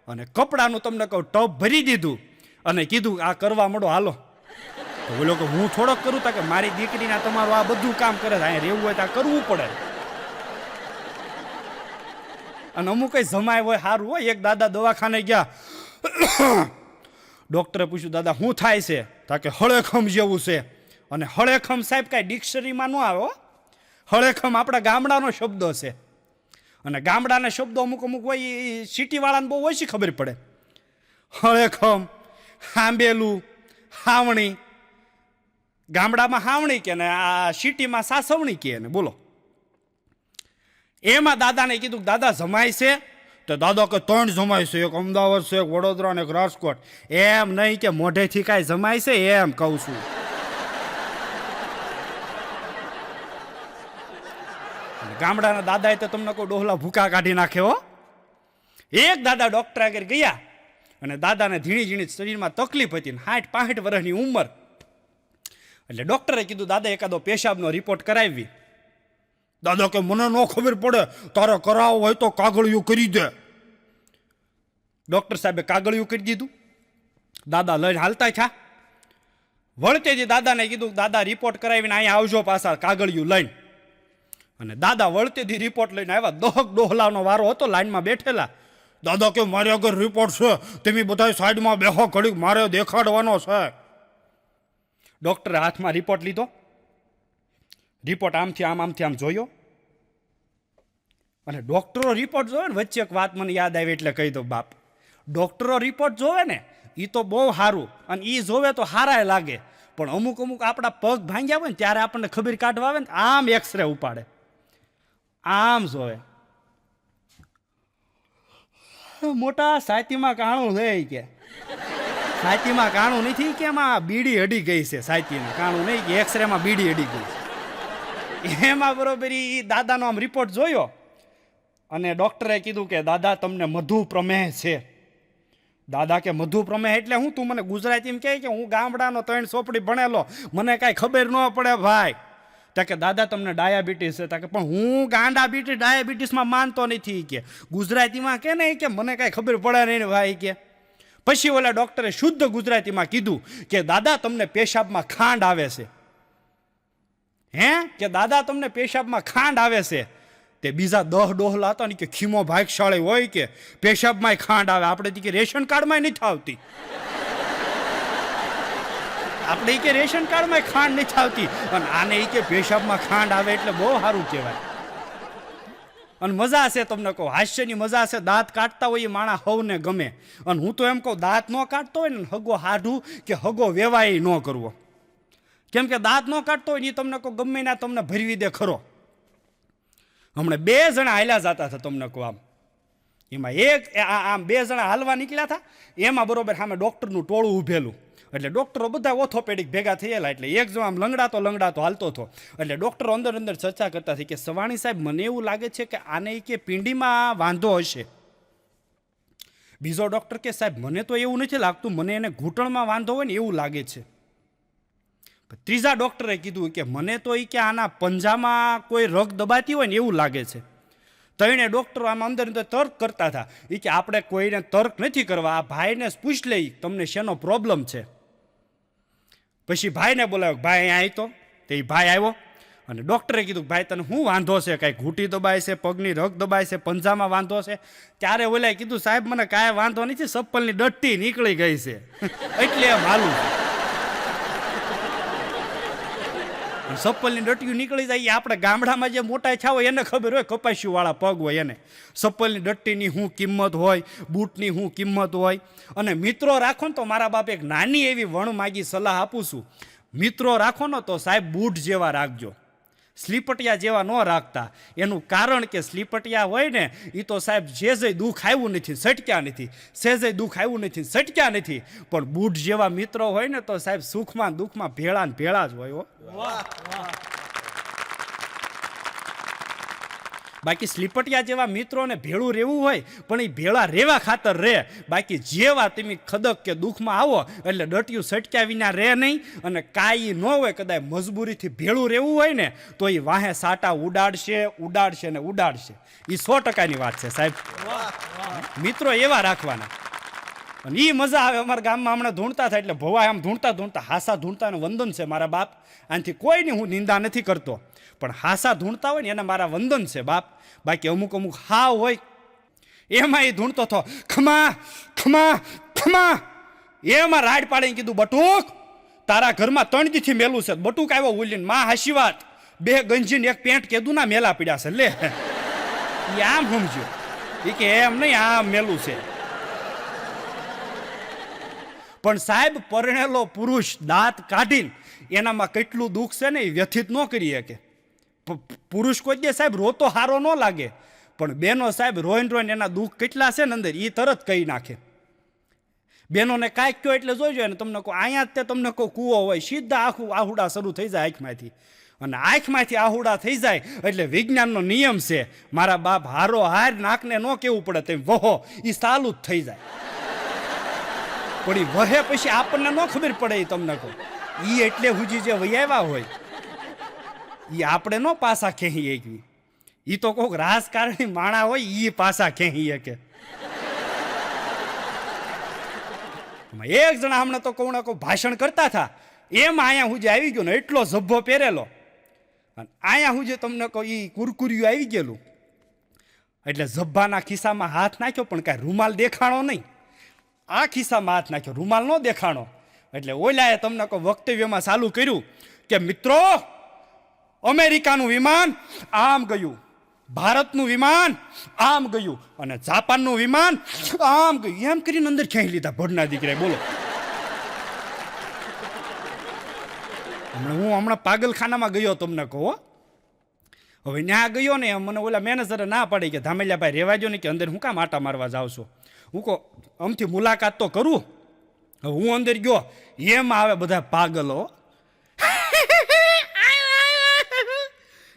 S1: અને કપડાનું તમને કહું ટબ ભરી દીધું અને કીધું આ કરવા માંડો હાલો. તો બોલો કે હું થોડોક કરું તા કે મારી દીકરીના તમારું આ બધું કામ કરે છે, અહીંયા રહેવું હોય તો કરવું પડે. અને અમુક કઈ જમાય હોય સારું હોય. એક દાદા દવાખાને ગયા, ડોક્ટરે પૂછ્યું દાદા શું થાય છે? તા કે હળેખમ જેવું છે. અને હળેખમ સાહેબ કાંઈ ડિક્શનરીમાં ન આવે. હળેખમ આપણા ગામડાનો શબ્દ છે અને ગામડાના શબ્દો અમુક અમુક હોય એ સિટીવાળાને બહુ ઓછી ખબર પડે. હળેખમ, હાંબેલું, હાવણી. ગામડામાં હાવણી કે ને આ સિટીમાં સાસવણી કે ને બોલો. એમાં દાદાને કીધું દાદા જમાય છે? તો દાદા કે 3 જમાય છે, એક અમદાવાદ છે, એક વડોદરા ને એક રાજકોટ. એમ નહીં કે મોઢેથી કાંઈ જમાય છે એમ કહું છું. ગામડાના દાદાએ તો તમને કોઈ ડોહલા ભૂકા કાઢી નાખે હો. એક દાદા ડોક્ટર આગળ ગયા અને દાદાને ઝીણી ઝીણી શરીરમાં તકલીફ હતી, 60-65 વર્ષની ઉંમર. એટલે ડોક્ટરે કીધું દાદા એકાદો પેશાબનો રિપોર્ટ કરાવી. દાદા કે મને ન ખબર પડે, તારે કરાવો હોય તો કાગળિયું કરી દે. ડોક્ટર સાહેબે કાગળિયું કરી દીધું. દાદા લઈને હાલતા થયા. વળતેજી દાદાને કીધું દાદા રિપોર્ટ કરાવીને અહીંયા આવજો પાછા કાગળિયું લઈને. અને દાદા વળતેથી રિપોર્ટ લઈને આવ્યા. દહક ડોહલાનો વારો હતો લાઈનમાં બેઠેલા. દાદા કે મારે આગળ રિપોર્ટ છે, તમે બધા સાઈડમાં બેહો, ઘડીક મારે દેખાડવાનો છે. ડોક્ટરે હાથમાં રિપોર્ટ લીધો. રિપોર્ટ આમથી આમ જોયો અને ડોક્ટરો રિપોર્ટ જોવે ને, વચ્ચે એક વાત મને યાદ આવી એટલે કહી દો બાપ. ડોક્ટરો રિપોર્ટ જોવે ને એ તો બહુ સારું અને એ જોવે તો હારાય લાગે, પણ અમુક અમુક આપણા પગ ભાંગ્યા હોય ને ત્યારે આપણને ખબર કાઢવા આવે ને આમ એક્સરે ઉપાડે, આમ જોવે. મોટા સાયતીમાં કાણું છે કે સાયતીમાં કાણું નથી કે એમાં બીડી અડી ગઈ છે. સાયતીમાં કાણું નહીં કે એક્સરેમાં બીડી અડી ગઈ છે. એમાં બરોબર એ દાદાનો આમ રિપોર્ટ જોયો અને ડોક્ટરે કીધું કે દાદા તમને મધુ પ્રમેહ છે. દાદા કે મધુ પ્રમેહ એટલે હું? તું મને ગુજરાતીમાં કહે કે હું ગામડાનો 3 ચોપડી ભણેલો, મને કાંઈ ખબર ન પડે ભાઈ. તા કે દાદા તમને ડાયાબિટીસ છે. તા કે પણ હું ગાંડાબિટીસ ડાયાબિટીસમાં માનતો નથી કે ગુજરાતીમાં કે નહીં કે મને કાંઈ ખબર પડે નહીં ભાઈ કે. પછી ઓલા ડોક્ટરે શુદ્ધ ગુજરાતીમાં કીધું કે દાદા તમને પેશાબમાં ખાંડ આવે છે. હે કે દાદા તમને પેશાબમાં ખાંડ આવે છે. તે બીજા 10 ડોહલા હતા ને કે ખીમો ભાગશાળી હોય કે પેશાબમાં ખાંડ આવે. આપણે કે રેશન કાર્ડમાં નથી આવતી, આપણે કે રેશન કાર્ડમાં ખાંડ નથી આવતી અને આને કે પેશાબમાં ખાંડ આવે એટલે બહુ સારું કહેવાય. અને મજા છે તમને કહું, હાસ્યની મજા છે. દાંત કાઢતા હોય એ માણા હવને ગમે. અને હું તો એમ કહું દાંત ન કાઢતો હોય ને હગો હાઢું કે હગો વેવાય ન કરવો. કેમ કે દાંત ન કાઢતો હોય ને તમને કહું ગમે ના તમને ભરવી દે ખરો. હમણાં 2 જણા હાલ્યા જતા હતા તમને કહું આમ, એમાં આમ 2 જણા હાલવા નીકળ્યા હતા. એમાં બરોબર સામે ડોક્ટરનું ટોળું ઊભેલું. એટલે ડોક્ટરો બધા ઓર્થોપેડિક ભેગા થયેલા. એટલે એક જો આમ લંગડાતો હાલતો હતો. એટલે ડોક્ટરો અંદર ચર્ચા કરતા હતી કે સવાણી સાહેબ મને એવું લાગે છે કે આને કે પિંડીમાં વાંધો હશે. બીજો ડોક્ટર કે સાહેબ મને તો એવું નથી લાગતું, મને એને ઘૂંટણમાં વાંધો હોય ને એવું લાગે છે. ત્રીજા ડોક્ટરે કીધું કે મને તો એ કે આના પંજામાં કોઈ રગ દબાતી હોય ને એવું લાગે છે. ત્રણે ડોક્ટરો આમ અંદર તર્ક કરતા હતા. એ કે આપણે કોઈને તર્ક નથી કરવા, આ ભાઈને પૂછ લઈ તમને શેનો પ્રોબ્લેમ છે. પછી ભાઈને બોલાવ્યો, ભાઈ અહીં તો. તે ભાઈ આવ્યો અને ડોક્ટરે કીધું ભાઈ તને શું વાંધો છે? કાંઈ ઘૂંટી દબાય છે, પગની રગ દબાય છે, પંજામાં વાંધો છે? ત્યારે ઓલાએ કીધું સાહેબ મને કાંઈ વાંધો નથી, ચપ્પલની ડટ્ટી નીકળી ગઈ છે એટલે એમ હાલું. ચપ્પલની ડટ્ટીઓ નીકળી જાય. આપણે ગામડામાં જે મોટા છા હોય એને ખબર હોય, કપાસ્યું વાળા પગ હોય એને ચપ્પલની ડટ્ટીની શું કિંમત હોય, બૂટની શું કિંમત હોય. અને મિત્રો રાખો ને તો મારા બાપ એક નાની એવી વણ માગી સલાહ આપું છું, મિત્રો રાખો ને તો સાહેબ બૂટ જેવા રાખજો. સ્લીપટિયા જેવા ન રાખતા. એનું કારણ કે સ્લીપટિયા હોય ને એ તો સાહેબ જે દુઃખ આવ્યું નથી સટક્યા નથી, સેજે દુઃખ આવ્યું નથી સટક્યા નથી. પણ બુઢ જેવા મિત્રો હોય ને તો સાહેબ સુખમાં દુઃખમાં ભેળા ને ભેળા જ હોય. બાકી સ્લીપટિયા જેવા મિત્રોને ભેળું રહેવું હોય પણ એ ભેળા રહેવા ખાતર રહે. બાકી જેવા તમે ખદક કે દુઃખમાં આવો એટલે ડટિયું સટક્યા વિના રહે નહીં. અને કાંઈ ન હોય કદાચ મજબૂરીથી ભેળું રહેવું હોય ને તો એ વાહે સાટા ઉડાડશે ને ઉડાડશે. એ 100%ની વાત છે સાહેબ. મિત્રો એવા રાખવાના. અને એ મજા આવે. અમારા ગામમાં હમણાં ધૂણતા થાય એટલે ભવા આમ ધૂણતા હાસા ધૂણતા વંદન છે મારા બાપ. આનાથી કોઈની હું નિંદા નથી કરતો, પણ હાસા ધૂણતા હોય ને એને મારા વંદન છે બાપ. બાકી અમુક હાવ હોય એમાં એ ધૂણતો થો ખમા ખમા ખમા. એમાં રાડ પાડીને કીધું બટુક તારા ઘરમાં 3 દીથી મેલું છે. બટુક આવ્યો ઉલીને માં હાશી વાત 2 ગંજીને 1 પેન્ટ કીધું ના મેલા પીડ્યા છે લે. એ આમ સમજ્યો એ કે એમ નહીં આમ મેલું છે. પણ સાહેબ પરણેલો પુરુષ દાંત કાઢીને એનામાં કેટલું દુઃખ છે ને એ વ્યથિત ન કરી શકે. પુરુષ કોઈ દે સાહેબ રોતો હારો ન લાગે, પણ બેનો સાહેબ રોઈને એના દુઃખ કેટલા છે ને અંદર એ તરત કહી નાખે. બેનોને કાંઈક કહો એટલે જોઈજો ને તમને કહો અહીંયા જ તે તમને કહો કૂવો હોય સીધા આખું આહુડા શરૂ થઈ જાય આંખમાંથી. અને આંખમાંથી આહુડા થઈ જાય એટલે વિજ્ઞાનનો નિયમ છે મારા બાપ હારો હાર નાકને ન કહેવું પડે તેમ વહો એ સાલું જ થઈ જાય. પણ એ વહે પછી આપણને ન ખબર પડે. એ તમને કહો એ એટલે હુજી જે વૈયાવ્યા હોય એ આપણે ન પાસા ખેંચી એકવી. એ તો કોઈક રાજકારણી માણા હોય એ પાસા ખેંચી શકે. એક જણા હમણાં તો કોણ કોઈ ભાષણ કરતા હતા એમાં અહીંયા હું જે આવી ગયો ને એટલો ઝભ્ભો પહેરેલો અને અહીંયા હું જે તમને કહું એ કુરકુરિયું આવી ગયેલું એટલે ઝભ્ભાના ખિસ્સામાં હાથ નાખ્યો પણ કાંઈ રૂમાલ દેખાણો નહીં. આ ખિસ્સામાં હાથ નાખ્યો રૂમાલ ન દેખાણો. એટલે ઓલાએ તમને કહું વક્તવ્યમાં ચાલુ કર્યું કે મિત્રો અમેરિકાનું વિમાન આમ ગયું, ભારતનું વિમાન આમ ગયું અને જાપાનનું વિમાન આમ ગયું. એમ કરીને અંદર ખેંચી લીધા ભડના દીકરાએ. બોલો હું હમણાં પાગલખાનામાં ગયો તમને કહો. હવે ત્યાં ગયો ને મને ઓલા મેનેજરે ના પાડી કે ધામેલિયાભાઈ રહેવા દો ને કે અંદર હું કામ આટા મારવા જાઉં છું. હું કહું આમથી મુલાકાત તો કરું. હવે હું અંદર ગયો એમ આવે બધા પાગલો.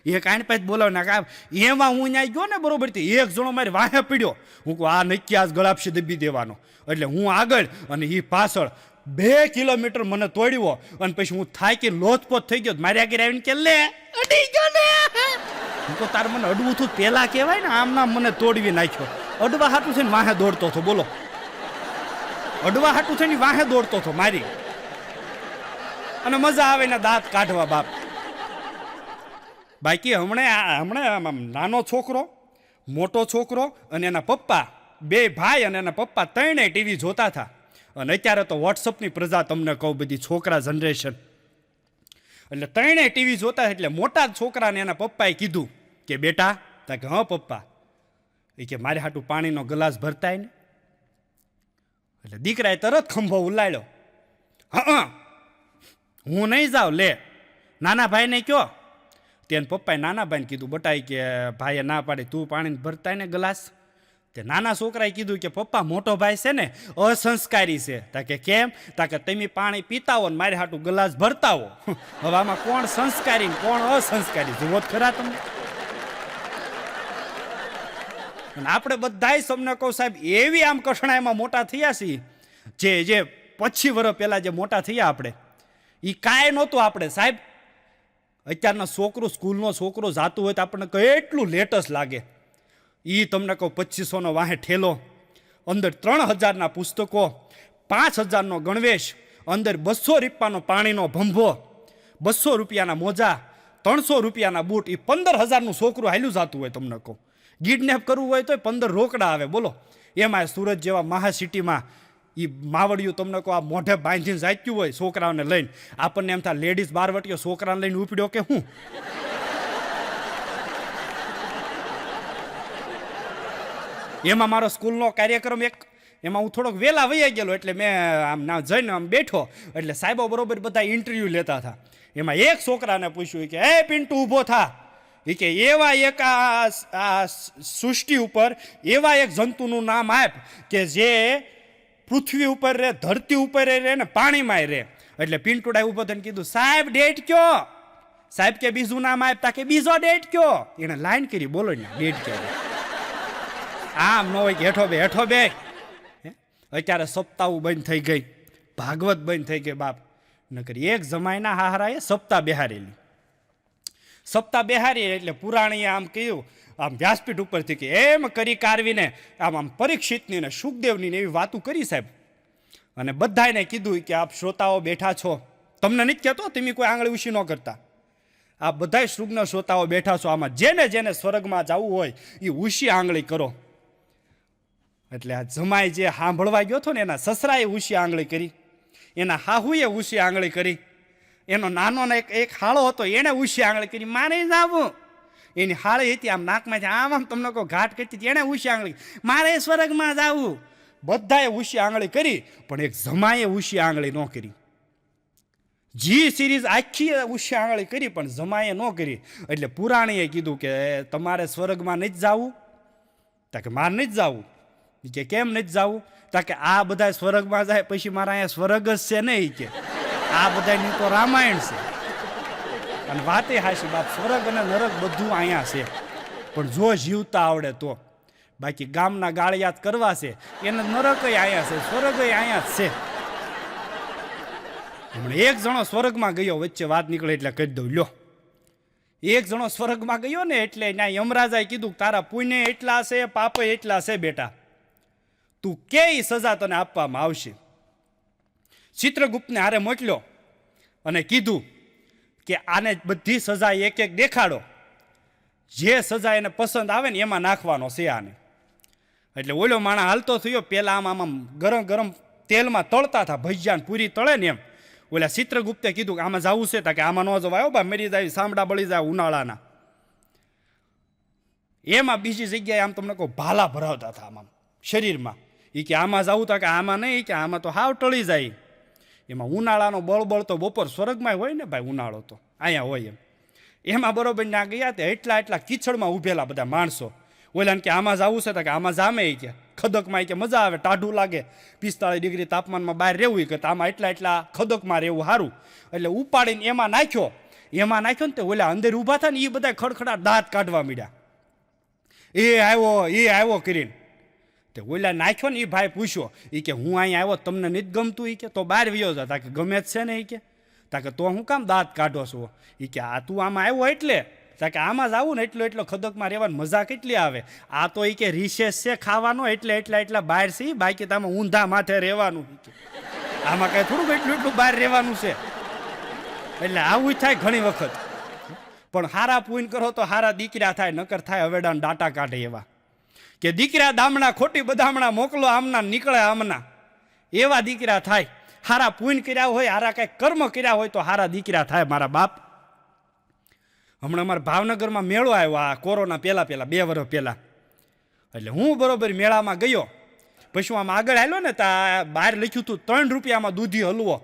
S1: એ કાંઈ પાસે બોલાવ ના એમાં હું ત્યાં ગયો ને બરોબર એક જણો મારી વાહે પીડ્યો. હું કહું આ નક્કી આજ ગળાપસી દબી દેવાનો. એટલે હું આગળ અને એ પાછળ 2 કિલોમીટર મને તોડ્યો અને પછી હું થાકી લોથપોથ થઈ ગયો. મારી આગળ આવીને કે લે અડી ગયો ને. હું તો તાર મને અડવું થયું પેલા કહેવાય ને આમ નામ મને તોડવી નાખ્યો. અડવા હાટું થઈને વાહે દોડતો હતો. બોલો અડવા હાટું થઈને વાહે દોડતો હતો મારી. અને મજા આવે ને દાંત કાઢવા બાપ. બાકી હમણાં નાનો છોકરો મોટો છોકરો અને એના પપ્પા 2 ભાઈ અને એના પપ્પા 3 ટીવી જોતા હતા. અને અત્યારે તો વોટ્સઅપની પ્રજા તમને કહું બધી છોકરા જનરેશન. એટલે 3 ટીવી જોતા એટલે મોટા છોકરાને એના પપ્પાએ કીધું કે બેટા તા કે હા પપ્પા એ કે મારે હાટું પાણીનો ગ્લાસ ભરતાય ને. એટલે દીકરાએ તરત ખંભો ઉલાડ્યો. હા હું નહીં જાઉં લે નાના ભાઈને કયો. તેને પપ્પાએ નાના ભાઈને કીધું બટાઈ કે ભાઈએ ના પાડી તું પાણી ભરતાય ને ગ્લાસ. તે નાના છોકરાએ કીધું કે પપ્પા મોટો ભાઈ છે ને અસંસ્કારી છે. તા કે કેમ? તા કે તમે પાણી પીતા હો ને મારે હાટું ગ્લાસ ભરતા હો. હવે આમાં કોણ સંસ્કારી ને કોણ અસંસ્કારી જુઓ ખરા તમને. અને આપણે બધાય તમને કહું સાહેબ એવી આમ કઠણાઈમાં મોટા થયા છીએ જે 25 વર્ષ પહેલા જે મોટા થયા આપણે એ કાંઈ નહોતું. આપણે સાહેબ અત્યારના છોકરો સ્કૂલનો છોકરો જાતું હોય તો આપણને કેટલું લેટેસ્ટ લાગે. એ તમને કહું 2500નો વાહે ઠેલો, અંદર 3000ના પુસ્તકો, 5000નો ગણવેશ, અંદર 200 રૂપિયાનો પાણીનો ભંભો, 200 રૂપિયાના મોજા, 300 રૂપિયાના બૂટ. એ 15000નું છોકરું હાલ્યું જતું હોય તમને કહું. કિડનેપ કરવું હોય તો 15 રોકડા આવે. બોલો એમાં સુરત જેવા મહા સિટીમાં એ માવડિયું તમને કહો આ મોઢે બાંધીને જાચ્યું હોય છોકરાઓને લઈને. આપણને એમ થાય લેડીઝ બારવટીઓ છોકરાને લઈને ઉપડ્યો કે હું. એમાં મારો સ્કૂલનો કાર્યક્રમ એમાં હું થોડોક વહેલા વહી ગયેલો એટલે મેં આમ ના જઈને આમ બેઠો એટલે સાહેબો બરોબર બધા ઇન્ટરવ્યૂ લેતા હતા. એમાં એક છોકરાને પૂછ્યું કે હે પિન્ટુ ઊભો થા, એ કે એવા એક આ સૃષ્ટિ ઉપર એવા એક જંતુનું નામ આપ કે જે પૃથ્વી ઉપર રહે, ધરતી ઉપર રહે ને પાણીમાં રહે. એટલે પિન્ટુડા ઊભો થઈને કીધું સાહેબ ડેટ કયો? સાહેબ કે બીજું નામ આપતા કે બીજો ડેટ કયો? એને લાઈન કરી, બોલો ને ડેટ કયો? આમ ન હોય કે હેઠો બે. અત્યારે સપ્તાહ બંધ થઈ ગઈ, ભાગવત બંધ થઈ ગઈ બાપ. નકર એક જમાઈના હાહરાએ સપ્તાહ બેહારેલી. સપ્તાહ બેહારી એટલે પુરાણીએ આમ કહ્યું, આમ વ્યાસપીઠ ઉપરથી કે એમ કરી કારવીને આમ પરીક્ષિતની ને સુખદેવની ને એવી વાતો કરી સાહેબ. અને બધાને કીધું કે આપ શ્રોતાઓ બેઠા છો, તમને નથી કહેતો તમે કોઈ આંગળી ઊંચી ન કરતા. આ બધાય સૃગ્ન શ્રોતાઓ બેઠા છો, આમાં જેને સ્વર્ગમાં જવું હોય એ ઊંચી આંગળી કરો. એટલે આ જમાઈ જે સાંભળવા ગયો હતો ને એના સસરાએ ઊંચી આંગળી કરી, એના હાહુએ ઊંચી આંગળી કરી, એનો નાનો એક હાળો હતો એણે ઊંચી આંગળી કરી, મારે જાવું. એની હાળી હતી આમ નાકમાંથી આમ તમને કોઈ ઘાટ કરતી હતી, એણે ઊંચી આંગળી, મારે સ્વર્ગમાં જાવું. બધાએ ઊંચી આંગળી કરી, પણ એક જમાએ ઊંચી આંગળી ન કરી. જી સિરીઝ આખી ઊંચી આંગળી કરી પણ જમાએ ન કરી. એટલે પુરાણીએ કીધું કે તમારે સ્વર્ગમાં નથી જવું? તા કે મારે નથી જવું. કે કેમ નથી જવું? તા કે આ બધા સ્વર્ગમાં જાય પછી મારા અહીંયા સ્વર્ગ જ છે નહીં, કે આ બધાની તો રામાયણ છે. અને વાતે હાશી બાપ, સ્વર્ગ અને નરક બધું અહીંયા છે, પણ જો જીવતા આવડે તો. બાકી ગામના ગાળિયાત કરવા છે એને નરકય અહીંયા છે, સ્વર્ગય અહીંયા જ છે. હમણાં એક જણો સ્વર્ગમાં ગયો, વચ્ચે વાત નીકળે એટલે કહી દઉં લ્યો. એક જણો સ્વર્ગમાં ગયો ને એટલે ત્યાં યમરાજાએ કીધું તારા પુણ્ય એટલા છે, પાપ એટલા છે બેટા, તું કે સજા તને આપવામાં આવશે. ચિત્રગુપ્તને હારે મોકલ્યો અને કીધું કે આને બધી સજા એક એક દેખાડો, જે સજા એને પસંદ આવે ને એમાં નાખવાનો છે આને. એટલે ઓલો માણા હાલતો થયો, પેલા આમ ગરમ તેલમાં તળતા હતા, ભજીયા પૂરી તળે ને એમ. ઓલા ચિત્રગુપ્તે કીધું કે આમાં જવું છે? કે આમાં ન જવાય બા, મરી જાય, સામડા બળી જાય ઉનાળાના. એમાં બીજી જગ્યાએ આમ તમને કહું ભાલા ભરાવતા હતા આમ શરીરમાં. એ કે આમાં જવું તા કે આમાં નહીં, કે આમાં તો હાવ ટળી જાય. એમાં ઉનાળાનો બળબળ તો બપોર સ્વર્ગમાં હોય ને ભાઈ, ઉનાળો તો અહીંયા હોય એમ. એમાં બરોબર ના ગયા તે એટલા કીચડમાં ઉભેલા બધા માણસો. ઓલાને કે આમાં જવું છે? કે આમાં જામે, કે ખદકમાં કે મજા આવે, ટાઢું લાગે, 45 ડિગ્રી તાપમાનમાં બહાર રહેવું, કે આમાં એટલા ખદકમાં રહેવું સારું. એટલે ઉપાડીને એમાં નાખ્યો ને તે ઓલા અંદર ઊભા થાય ને એ બધા ખડખડા દાંત કાઢવા માંડ્યા. એ આવ્યો કરીને તે ઓલા નાખ્યો ને એ ભાઈ પૂછ્યો, એ કે હું અહીંયા આવ્યો તમને નથી ગમતું? એ કે તો બહાર વયો જા. કે ગમે જ છે ને. એ કે તાકે તો હું કામ દાંત કાઢો છો? એ કે આ તું આમાં આવ્યો એટલે કે આમાં જ આવું ને એટલો ખદકમાં રહેવાની મજા કેટલી આવે. આ તો એ કે રિસેસ છે ખાવાનો, એટલા બહાર છે, બાકી તો આમાં ઊંધા માથે રહેવાનું. આમાં કાંઈ થોડુંક એટલું બહાર રહેવાનું છે. એટલે આવું થાય ઘણી વખત. પણ હારા પૂન કરો તો હારા દીકરા થાય, નકર થાય હવેડાને ડાટા કાઢે એવા. કે દીકરા દામણા ખોટી બદામણા મોકલો આમના નીકળે આમના, એવા દીકરા થાય. હારા પૂન કર્યા હોય, હારા કાંઈક કર્મ કર્યા હોય તો હારા દીકરા થાય મારા બાપ. હમણાં અમારા ભાવનગરમાં મેળો આવ્યો આ કોરોના પહેલા 2 વર્ષ પહેલા. એટલે હું બરોબર મેળામાં ગયો, પછી આમ આગળ આવ્યો ને ત્યાં બહાર લખ્યું હતું 3 રૂપિયામાં દૂધી હલવો.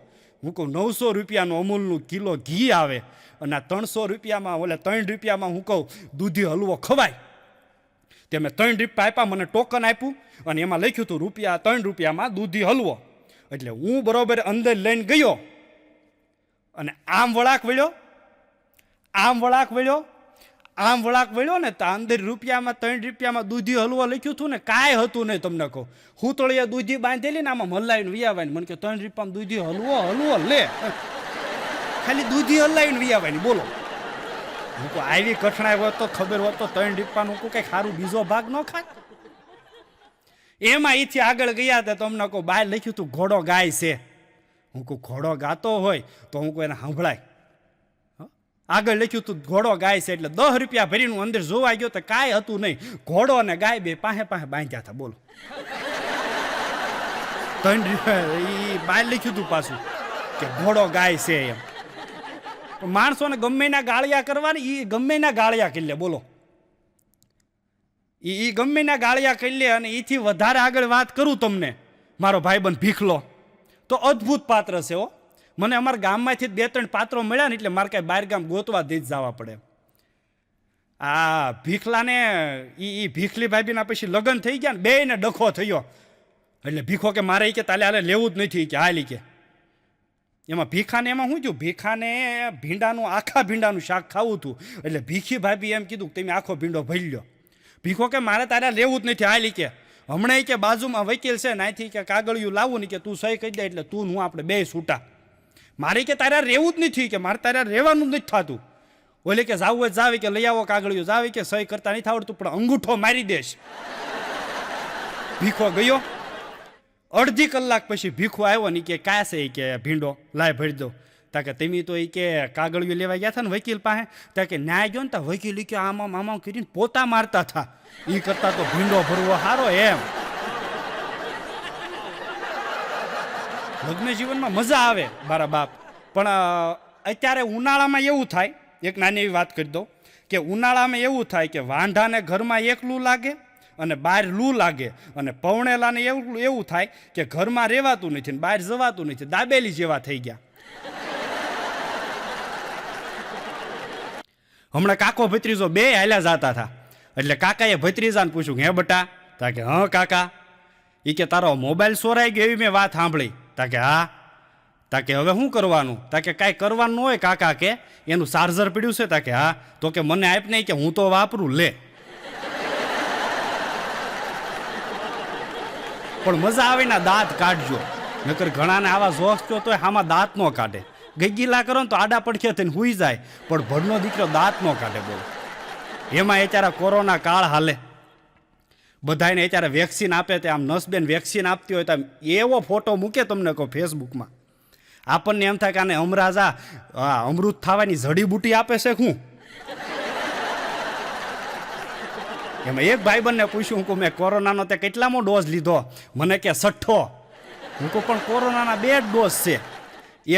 S1: હું કહું 900 રૂપિયાનું અમૂલનું કિલો ઘી આવે, અને આ 300 રૂપિયામાં 3 રૂપિયામાં હું કહું દૂધી હલવો ખવાય. તે મેં 3 રૂપિયા આપ્યા, મને ટોકન આપ્યું અને એમાં લખ્યું હતું 3 રૂપિયામાં દૂધી હલવો. એટલે હું બરોબર અંદર લઈને ગયો અને આમ વળાક વળ્યો ને તો અંદર 3 રૂપિયામાં દૂધી હલવો લખ્યું હતું ને કાંઈ હતું નહીં. તમને કહું હું તળિયા દૂધી બાંધેલી ને આમાં મલાઈને વિયાવાની. મને કે 3 રૂપિયામાં દૂધી હલવો લે, ખાલી દૂધી હલાવીને વિયાવાની. બોલો, હું તો આવી કઠણાઈ હોત તો ખબર હોત તો 3 રૂપિયાનું હું કંઈક સારું બીજો ભાગ ન ખાય. એમાં અહીંથી આગળ ગયા હતા તમને કહું બહાર લખ્યું હતું ઘોડો ગાય છે. હું કહું ઘોડો ગાતો હોય તો હું કોઈ એને સાંભળાય. આગળ લખ્યું હતું ઘોડો ગાય છે. એટલે 10 રૂપિયા ભરીને અંદર જોવા ગયો તો કાંઈ હતું નહીં. ઘોડો અને ગાય બે પાસે બાંધ્યા હતા. બોલો, 3 રૂપિયા એ બહાર લખ્યું હતું પાછું કે ઘોડો ગાય છે એમ. માણસોને ગમે ના ગાળિયા કરવાની, એ ગમે ના ગાળિયા કરી લે. બોલો, એ ગમે ના ગાળિયા કરી લે. અને એથી વધારે આગળ વાત કરું તમને, મારો ભાઈબંધ ભીખલો તો અદ્ભુત પાત્ર છે હો. મને અમારા ગામમાંથી 2-3 પાત્રો મળ્યા ને એટલે મારે કાંઈ બહાર ગામ ગોતવા દઈ જ જવા પડે. આ ભીખલાને એ ભીખલી ભાભીના પછી લગ્ન થઈ ગયા ને બેયને ડખો થયો. એટલે ભીખો કે મારે કે તાલે હાલે લેવું જ નથી કે હાલી કે. એમાં ભીખાને એમાં શું થયું, ભીખાને આખા ભીંડાનું શાક ખાવું હતું. એટલે ભીખી ભાભી એમ કીધું કે તમે આખો ભીંડો ભરી લો. ભીખો કે મારે તારે લેવું જ નથી હાલી કે. હમણાં કે બાજુમાં વકીલ છે ને અહીંથી કે કાગળિયું લાવું ને કે તું સહી કહી દે એટલે તું હું આપણે બે છૂટા. મારે કે તારે રહેવું જ નથી કે મારે તારે રહેવાનું જ નથી થતું. ઓલે કે જાવું હોય જાવી કે લઈ આવો કાગળિયું, જાવી કે સહી કરતા નથી આવડતું પણ અંગૂઠો મારી દેશ. ભીખો ગયો. અડધી કલાક પછી ભીખો આવ્યો ને કે કાં છે કે ભીંડો લાય ભરી દો. તા કે તમે તો એ કે કાગળિયું લેવા ગયા હતા ને વકીલ પાસે, તા કે ન્યાય ગયો ને તા વકીલ કે આમાં આમાં કરીને પોતા મારતા હતા. એ કરતા તો ભીંડો ભરવો સારો એમ. લગ્ન જીવનમાં મજા આવે મારા બાપ, પણ અત્યારે ઉનાળામાં એવું થાય, એક નાની એવી વાત કરી દઉં કે ઉનાળામાં એવું થાય કે વાંઢાને ઘરમાં એકલું લાગે અને બહાર લૂ લાગે, અને પૌણેલાને એવું થાય કે ઘરમાં રહેવાતું નથી ને બહાર જવાતું નથી, દાબેલી જેવા થઈ ગયા. હમણાં કાકો ભત્રીજો બે હાલ્યા જતા હતા. એટલે કાકાએ ભત્રીજાને પૂછ્યું હે બટા? તા કે હા કાકા. એ કે તારો મોબાઈલ ચોરાઈ ગયો એવી મેં વાત સાંભળી. તા કે હા. તા કે હવે શું કરવાનું? તા કે કાંઈ કરવાનું હોય કાકા, કે એનું ચાર્જર પડ્યું છે? તા કે હા. તો કે મને આપ નહીં કે હું તો વાપરું લે. પણ મજા આવે ને દાંત કાઢજો, નકર ઘણાને આવા જોશ થયો તો આમાં દાંત ન કાઢે. ગગીલા કરો ને તો આડા પડખે થઈને હુઈ જાય, પણ ભડનો દીકરો દાંત ન કાઢે. બોલો, એમાં અત્યારે કોરોના કાળ હાલે, બધાને અત્યારે વેક્સિન આપે તે આમ નસબેન વેક્સિન આપતી હોય તો એવો ફોટો મૂકે તમને કહો ફેસબુકમાં, આપણને એમ થાય કે આને અમરાજા અમૃત થવાની જડીબુટી આપે છે શું? એમાં એક ભાઈબંધને પૂછ્યું કે મેં કોરોનાનો તે કેટલામો ડોઝ લીધો? મને કે 6. હું કહું પણ કોરોનાના 2 ડોઝ છે,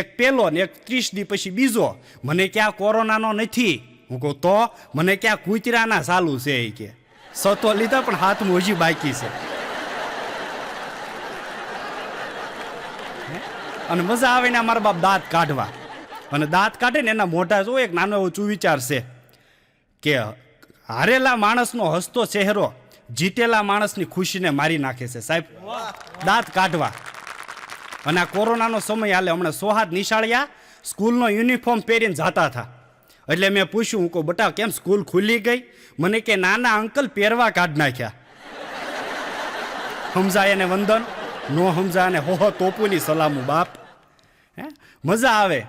S1: એક પહેલો ને એક 30 દી પછી બીજો. મને ક્યાં કોરોનાનો નથી. હું કહું તો મને ક્યાં કૂતરાના ચાલુ છે. એ કે 6 લીધા પણ હાથમાં હજી બાકી છે. અને મજા આવે ને અમારા બાપ દાંત કાઢવા, અને દાંત કાઢે ને એના મોઢા જો એક નાનો એવો સુવિચાર છે કે હારેલા માણસનો હસતો ચહેરો જીતેલા માણસની ખુશીને મારી નાખે છે. સાહેબ દાંત કાઢવા. અને આ કોરોનાનો સમય હાલે, હમણાં 6 નિશાળિયા સ્કૂલનો યુનિફોર્મ પહેરીને જતા હતા. એટલે મેં પૂછ્યું, હું કહું બટા કેમ સ્કૂલ ખુલી ગઈ? મને કે નાના અંકલ પહેરવા કાઢ નાખ્યા. સમજાય એને વંદન, નો સમજાય ને હો તોપુની સલામું બાપ. હે મજા આવે.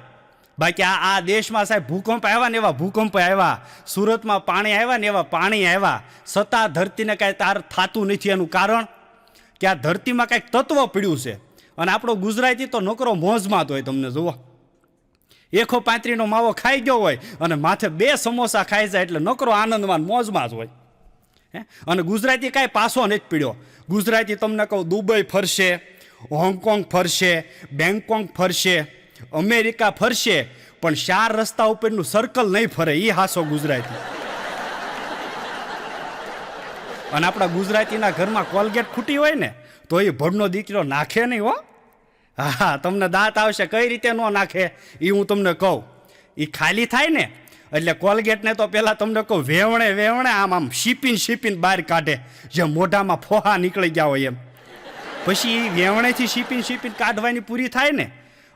S1: બાકી આ દેશમાં સાહેબ ભૂકંપ આવ્યા ને એવા ભૂકંપ આવ્યા, સુરતમાં પાણી આવ્યા ને એવા પાણી આવ્યા, છતાં ધરતીને કાંઈ તાર થતું નથી. એનું કારણ કે આ ધરતીમાં કાંઈક તત્વ પડ્યું છે. અને આપણો ગુજરાતી તો નોકરો મોજમાં હોય. તમને જુઓ, 135નો માવો ખાઈ ગયો હોય અને માથે 2 સમોસા ખાઈ જાય એટલે નોકરો આનંદમાં મોજમાં જ હોય. હે અને ગુજરાતી કાંઈ પાછો નથી પીડ્યો. ગુજરાતી તમને કહું દુબઈ ફરશે, હોંગકોંગ ફરશે, બેંગકોક ફરશે, અમેરિકા ફરશે, પણ 4 રસ્તા ઉપરનું સર્કલ નહીં ફરે. એ હાસો ગુજરાતી. અને આપણા ગુજરાતીના ઘરમાં કોલગેટ ખૂટી હોય ને તો એ ભડનો દીકરો નાખે નહીં હો. હા, તમને દાંત આવશે કઈ રીતે ન નાખે એ હું તમને કહું. એ ખાલી થાય ને એટલે કોલગેટને તો પહેલાં તમને કહું વેવણે આમ શીપીને બહાર કાઢે, જે મોઢામાં ફોહા નીકળી ગયા હોય એમ. પછી વેવણેથી શીપીને કાઢવાની પૂરી થાય ને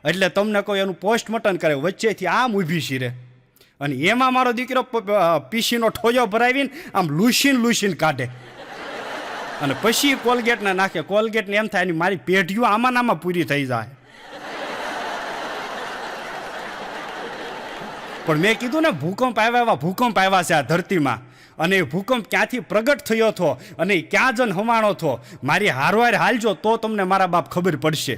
S1: એટલે તમને કહું એનું પોસ્ટમોર્ટમ કરે, વચ્ચેથી આમ ઊભી શીરે. અને એમાં મારો દીકરો પીસીનો ઠોજો ભરાવીને આમ લૂસીને કાઢે. અને પછી કોલગેટને નાખે. કોલગેટને એમ થાય મારી પેઢીઓ આમાં પૂરી થઈ જાય. પણ મેં કીધું ને ભૂકંપ આવ્યા છે આ ધરતીમાં. અને એ ભૂકંપ ક્યાંથી પ્રગટ થયો હતો અને ક્યાં જન હમાણો હતો, મારી હારવાર હાલજો તો તમને મારા બાપ ખબર પડશે.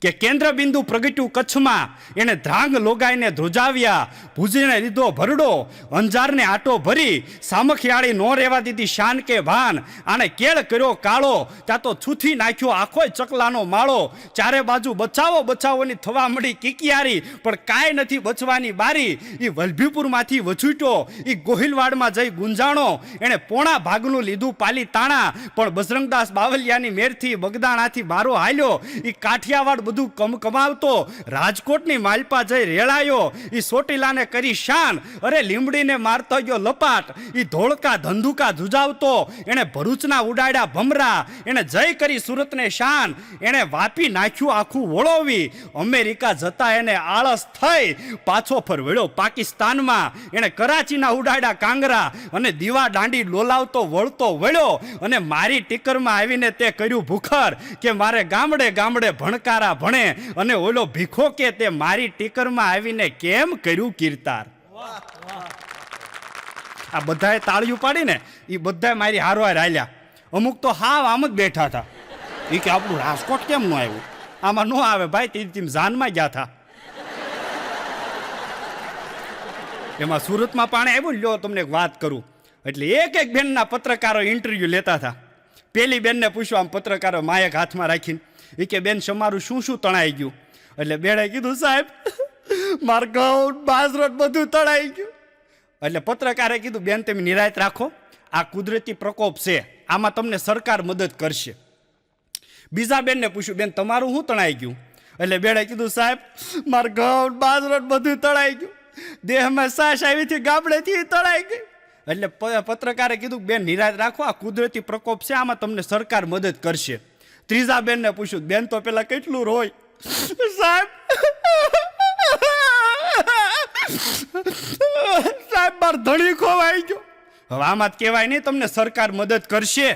S1: કે કેન્દ્ર બિંદુ પ્રગટ્યું કચ્છમાં, એને ધ્રાંગ લોગાઈને ધ્રુજાવ્યા, ભુજને લીધો ભરડો, અંજારને આટો ભરી, સામખિયાળી નો રહેવા દીધી શાન કે ભાન, આને કેળ કર્યો કાળો, ત્યાં તો છૂથી નાખ્યો આખોય ચકલાનો માળો. ચારે બાજુ બચાવોની થવા મળી કિકિયારી, પણ કાંઈ નથી બચવાની બારી. એ વલભીપુરમાંથી વછૂટ્યો, એ ગોહિલવાડમાં જઈ ગુંજાણો, એણે પોણા ભાગનું લીધું પાલી તાણા, પણ બજરંગદાસ બાવલિયાની મેરથી બગદાણાથી બારો હાલ્યો. એ કાઠિયાવાડ બધું કમાવતો રાજકોટની માલપા જઈ રેળાયો, એ સોટીલાને કરી શાન, અરે લીમડીને મારતો ગયો લપાટ, એ ધોળકા ધંધુકા ધુજાવતો, એણે ભરૂચના ઉડાડ્યા ભમરા, એણે જય કરી સુરતને શાન, એણે વાપી નાખ્યું આખું વળોવી, અમેરિકા જતા એને આળસ થઈ પાછો ફરવડ્યો પાકિસ્તાનમાં, એણે કરાચીના ઉડાડ્યા કાંગરા અને દીવા દાંડી લોલાવતો વળતો વળ્યો, અને મારી ટીકરમાં આવીને તે કર્યું ભૂખર કે મારે ગામડે ગામડે ભણકારા ભણે, અને ઓલો ભીખો કે તે મારી ટીકરમાં આવીને કેમ કર્યું કીર્તાર. આ બધાએ તાળીઓ પાડીને એ બધાએ મારી હારવાર હાલ્યા. અમુક તો હાવ આમ જ બેઠા હતા. એ કે આપણું રાજકોટ કેમ ન આવ્યું? આમાં ન આવે ભાઈ, તેમ જાનમાં ગયા હતા. એમાં સુરતમાં પાણી આવ્યું ને, લ્યો તમને એક વાત કરું. એટલે એક બેનના પત્રકારો ઇન્ટરવ્યુ લેતા હતા. પેલી બેનને પૂછ્યું, આમ પત્રકારો માયક હાથમાં રાખીને, એ કે બેન તમારું શું શું તણાઈ ગયું? એટલે બેને કીધું સાહેબ માર ઘઉં બાજરો બધું તણાઈ ગયું. એટલે પત્રકારે કીધું બેન તમે નિરાયત રાખો, આ કુદરતી પ્રકોપ છે, આમાં તમને સરકાર મદદ કરશે. બીજા બેનને પૂછ્યું બેન તમારું શું તણાઈ ગયું? એટલે બેને કીધું સાહેબ માર ઘઉં બાજરો બધું તણાઈ ગયું, દેહમાં સાસ આવી હતી ગામડેથી તણાઈ ગઈ. એટલે પત્રકારે કીધું બેન નિરાશ રાખો, આ કુદરતી પ્રકોપ છે, આમાં તમને સરકાર મદદ કરશે. ત્રીજા બેનને પૂછ્યું બેન તો પેલા કેટલું રોય? સાહેબ સાહેબ માર ધણી ખોવાઈ ગયો. હવે આમાં જ કહેવાય નહીં તમને સરકાર મદદ કરશે.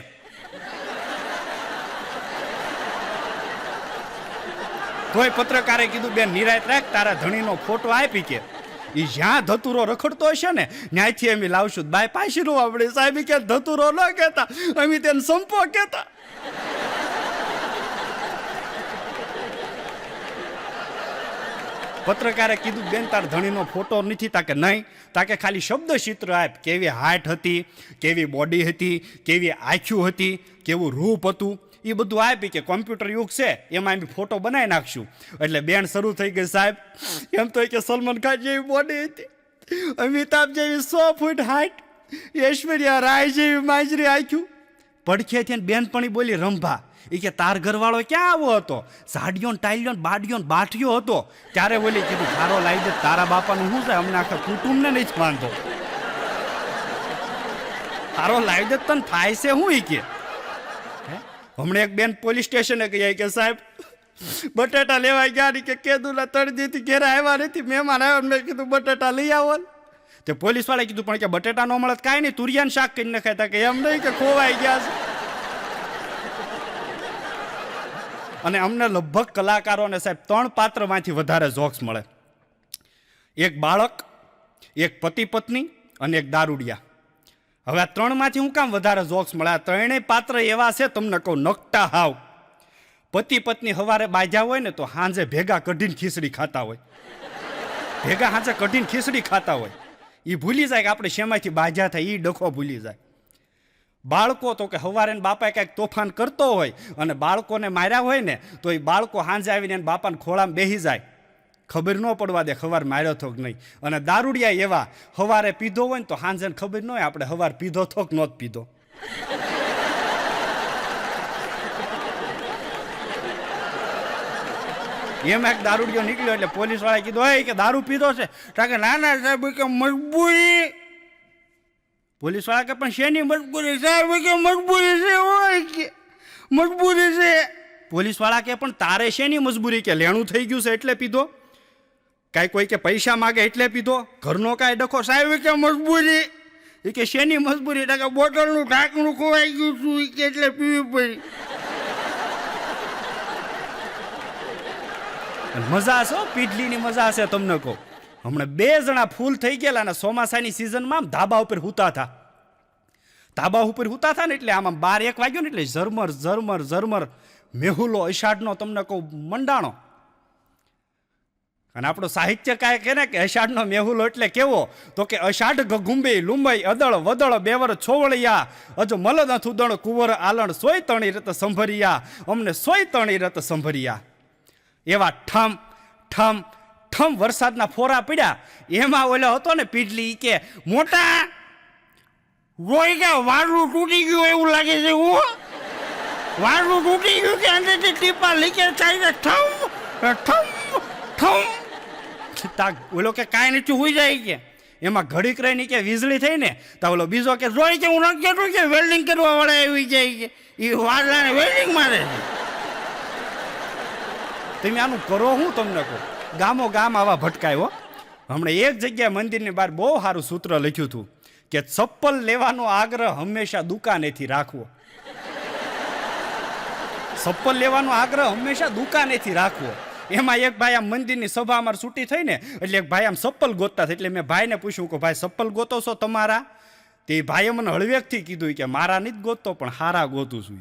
S1: તોય પત્રકારે કીધું બેન નિરાશ રાખ, તારા ધણીનો ફોટો આપી કે એ જ્યાં ધતુરો રખડતો હશે ને ત્યાંથી અમે લાવશું. બાય પાછી રો આપણે સાહેબ કે ધતુરો ન કહેતા, અમે તેને સંપો કહેતા. પત્રકારે કીધું બેન તાર ધણીનો ફોટો નથી? તાકે નહીં. તાકે ખાલી શબ્દ ચિત્ર આપ, કેવી હાઈટ હતી, કેવી બોડી હતી, કેવી આંખ્યું હતી, કેવું રૂપ હતું, એ બધું આપી કે કોમ્પ્યુટર યુગ છે એમાં એમ ફોટો બનાવી નાખશું. એટલે બેન શરૂ થઈ ગઈ સાહેબ એમ તો કે સલમાન ખાન જેવી બોડી હતી, અમિતાભ જેવી 100 ફૂટ હાઈટ, ઐશ્વર્યા રાય જેવી માજરી આંખ્યું. પડખેથી બેનપણી બોલી રંભા, એ કે તાર ઘરવાળો ક્યાં આવો હતો? ઝાડિયો ટાઈલિયો બાડિયો બાઠિયો હતો. ત્યારે બોલી કીધું તારો લાવી દે, તારા બાપાનું શું છે, અમને આખા કુટુંબને નહીં જ વાંધો, તારો લાવી દે તને થાય છે હું? એ કે હમણાં એક બેન પોલીસ સ્ટેશને કહી કે સાહેબ બટાટા લેવા ગયા કે કેદુલા તળજીથી ઘેરા આવ્યા નથી, મહેમાન આવ્યા, મેં કીધું બટાટા લઈ આવો. તે પોલીસ વાળાએ કીધું પણ કે બટાટા ન મળે કાંઈ નહીં, તુરિયાનું શાક કરીને ખાતા, કે એમ નહીં કે ખોવાઈ ગયા છે. અને અમને લગભગ કલાકારોને સાહેબ 3 પાત્રમાંથી વધારે જોક્સ મળે. એક બાળક, એક પતિ પત્ની અને એક દારૂડિયા. હવે આ 3માંથી હું કામ વધારે જોક્સ મળે? આ 3 પાત્ર એવા છે તમને કહું નકટા હાવ. પતિ પત્ની સવારે બાજ્યા હોય ને તો સાંજે ભેગા કઢીને ખીચડી ખાતા હોય, ભેગા સાંજે કઢીને ખીચડી ખાતા હોય. એ ભૂલી જાય કે આપણે શેમાંથી બાજ્યા થાય, એ ડખો ભૂલી જાય. બાળકો તો કે સવારે બાપાએ કાંઈક તોફાન કરતો હોય અને બાળકોને માર્યા હોય ને તો એ બાળકો સાંજે આવીને બાપાને ખોળામાં બેસી જાય, ખબર ન પડવા દે સવાર માર્યો થોક નહીં. અને દારૂડિયા એવા સવારે પીધો હોય ને તો સાંજે ખબર ન હોય આપણે સવાર પીધો થોક નહોતો પીધો. એમાં એક દારૂડિયો નીકળ્યો એટલે પોલીસ વાળાએ કીધું હોય કે દારૂ પીધો છે? કારણ કે ના ના સાહેબ કે મજબૂરી. પોલીસ વાળા કે પણ શેની મજબૂરી? સાહેબ કે મજબૂરી છે, હોય કે મજબૂરી છે. પોલીસ વાળા કે પણ તારે શેની મજબૂરી? કે લેણું થઈ ગયું છે એટલે પીધો? કાંઈ કોઈ કે પૈસા માગે એટલે પીધો? ઘરનો કાંઈ ડખો? સાહેબ કે મજબૂરી. એ કે શેની મજબૂરી? કે બોટલનું ઢાંકણું ખોવાઈ ગયું છું કે એટલે પીવી પડી. મજા છે પીઢલીની મજા છે તમને કહું. હમણાં 2 જણા ફૂલ થઈ ગયેલા અને ચોમાસાની સિઝનમાં ધાબા ઉપર હુતા હતા. ધાબા ઉપર હુતા હતા ને એટલે આમાં 12-1 વાગ્યો ને એટલે ઝરમર ઝરમર ઝરમર મેહુલો અષાઢનો તમને કહું મંડાણો. અને આપણો સાહિત્ય કાંઈ કહે ને કે અષાઢનો મેહુલો એટલે કેવો? તો કે અષાઢ ઘુંબી લુંબઈ અદળ વદળ બેવર છોવળિયા અજો મલદ અથુદણ કુંવર આલણ સોય તણી રત સંભરિયા અમને સોય તણી રત સંભરિયા. એવા ઠમ ઠમ ઠમ વરસાદના ફોરા પડ્યા. એમાં ઓલો હતો ને પીઢલી કે મોટા રોઈ ગયા, વાળું તૂટી ગયું એવું લાગે છે. વાળું તૂટી ગયું કે અંદરથી ટીપા લીકેજ થાય છે. ઠમ ઓલો કે કાંઈ નથી હોઈ જાય કે એમાં ઘડીક રહીને કે વીજળી થઈ ને તો ઓલો બીજો કે જોઈ કે હું નથી કહેતો કે વેલ્ડિંગ કરવા વાળા આવી જાય કે એ વાળાને વેલ્ડિંગ મારે છે. તમે આનું કરો હું તમને કહું, ગામો ગામ આવા ભટકાયો. હમણાં એક જગ્યાએ મંદિરની બહાર બહુ સારું સૂત્ર લખ્યું હતું કે ચપ્પલ લેવાનો આગ્રહ હંમેશા દુકાનેથી રાખવો. ચપ્પલ લેવાનો આગ્રહ હંમેશા દુકાનેથી રાખવો. એમાં એક ભાઈ આમ મંદિરની સભા અમારે છૂટી થઈ ને એટલે એક ભાઈ આમ ચપ્પલ ગોતતા હતા. એટલે મેં ભાઈને પૂછ્યું કે ભાઈ ચપ્પલ ગોતો છો તમારા? તે ભાઈએ મને હળવેકથી કીધું કે મારા નથી ગોતતો પણ હારા ગોતું છું.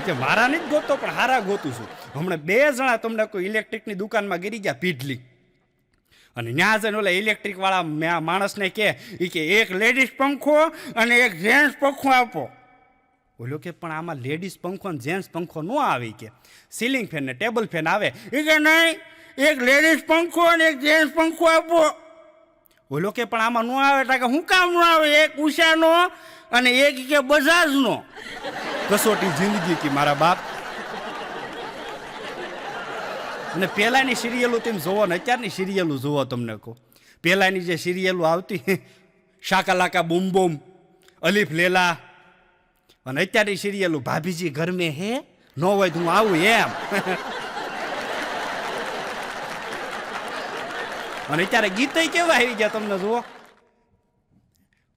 S1: કે મારા નથી ગોતતો પણ હારા ગોતું છું. હમણાં 2 જણા તમને કોઈ ઇલેક્ટ્રિકની દુકાનમાં ગીરી ગયા પીઢલી, અને ત્યાં જઈને ઓલા ઇલેક્ટ્રિક વાળા માણસને કે એક લેડીઝ પંખો અને એક જેન્ટ્સ પંખો આપો. ઓલો કે પણ આમાં લેડીઝ પંખો ને જેન્ટ્સ પંખો ન આવે કે સીલિંગ ફેન ને ટેબલ ફેન આવે. એ કે નહીં, એક લેડીઝ પંખો અને એક જેન્ટ્સ પંખો આપો. ઓલો કે પણ આમાં ન આવે. કે હું કામ ન આવે? એક ઉષાનો અને એક કે બજાજનો. કસોટી જિંદગી કી મારા બાપ. અને પહેલાંની સિરિયલો તમે જોવો ને અત્યારની સિરિયલો જોવો તમને કહો. પહેલાંની જે સિરિયલો આવતી શાકાલાકા બૂમ બૂમ, અલીફ લેલા, અને અત્યારની સિરિયલો ભાભીજી ઘર મેં હે ન હોય તો હું આવું એમ. અને અત્યારે ગીતય કેવા આવી ગયા તમને જુઓ.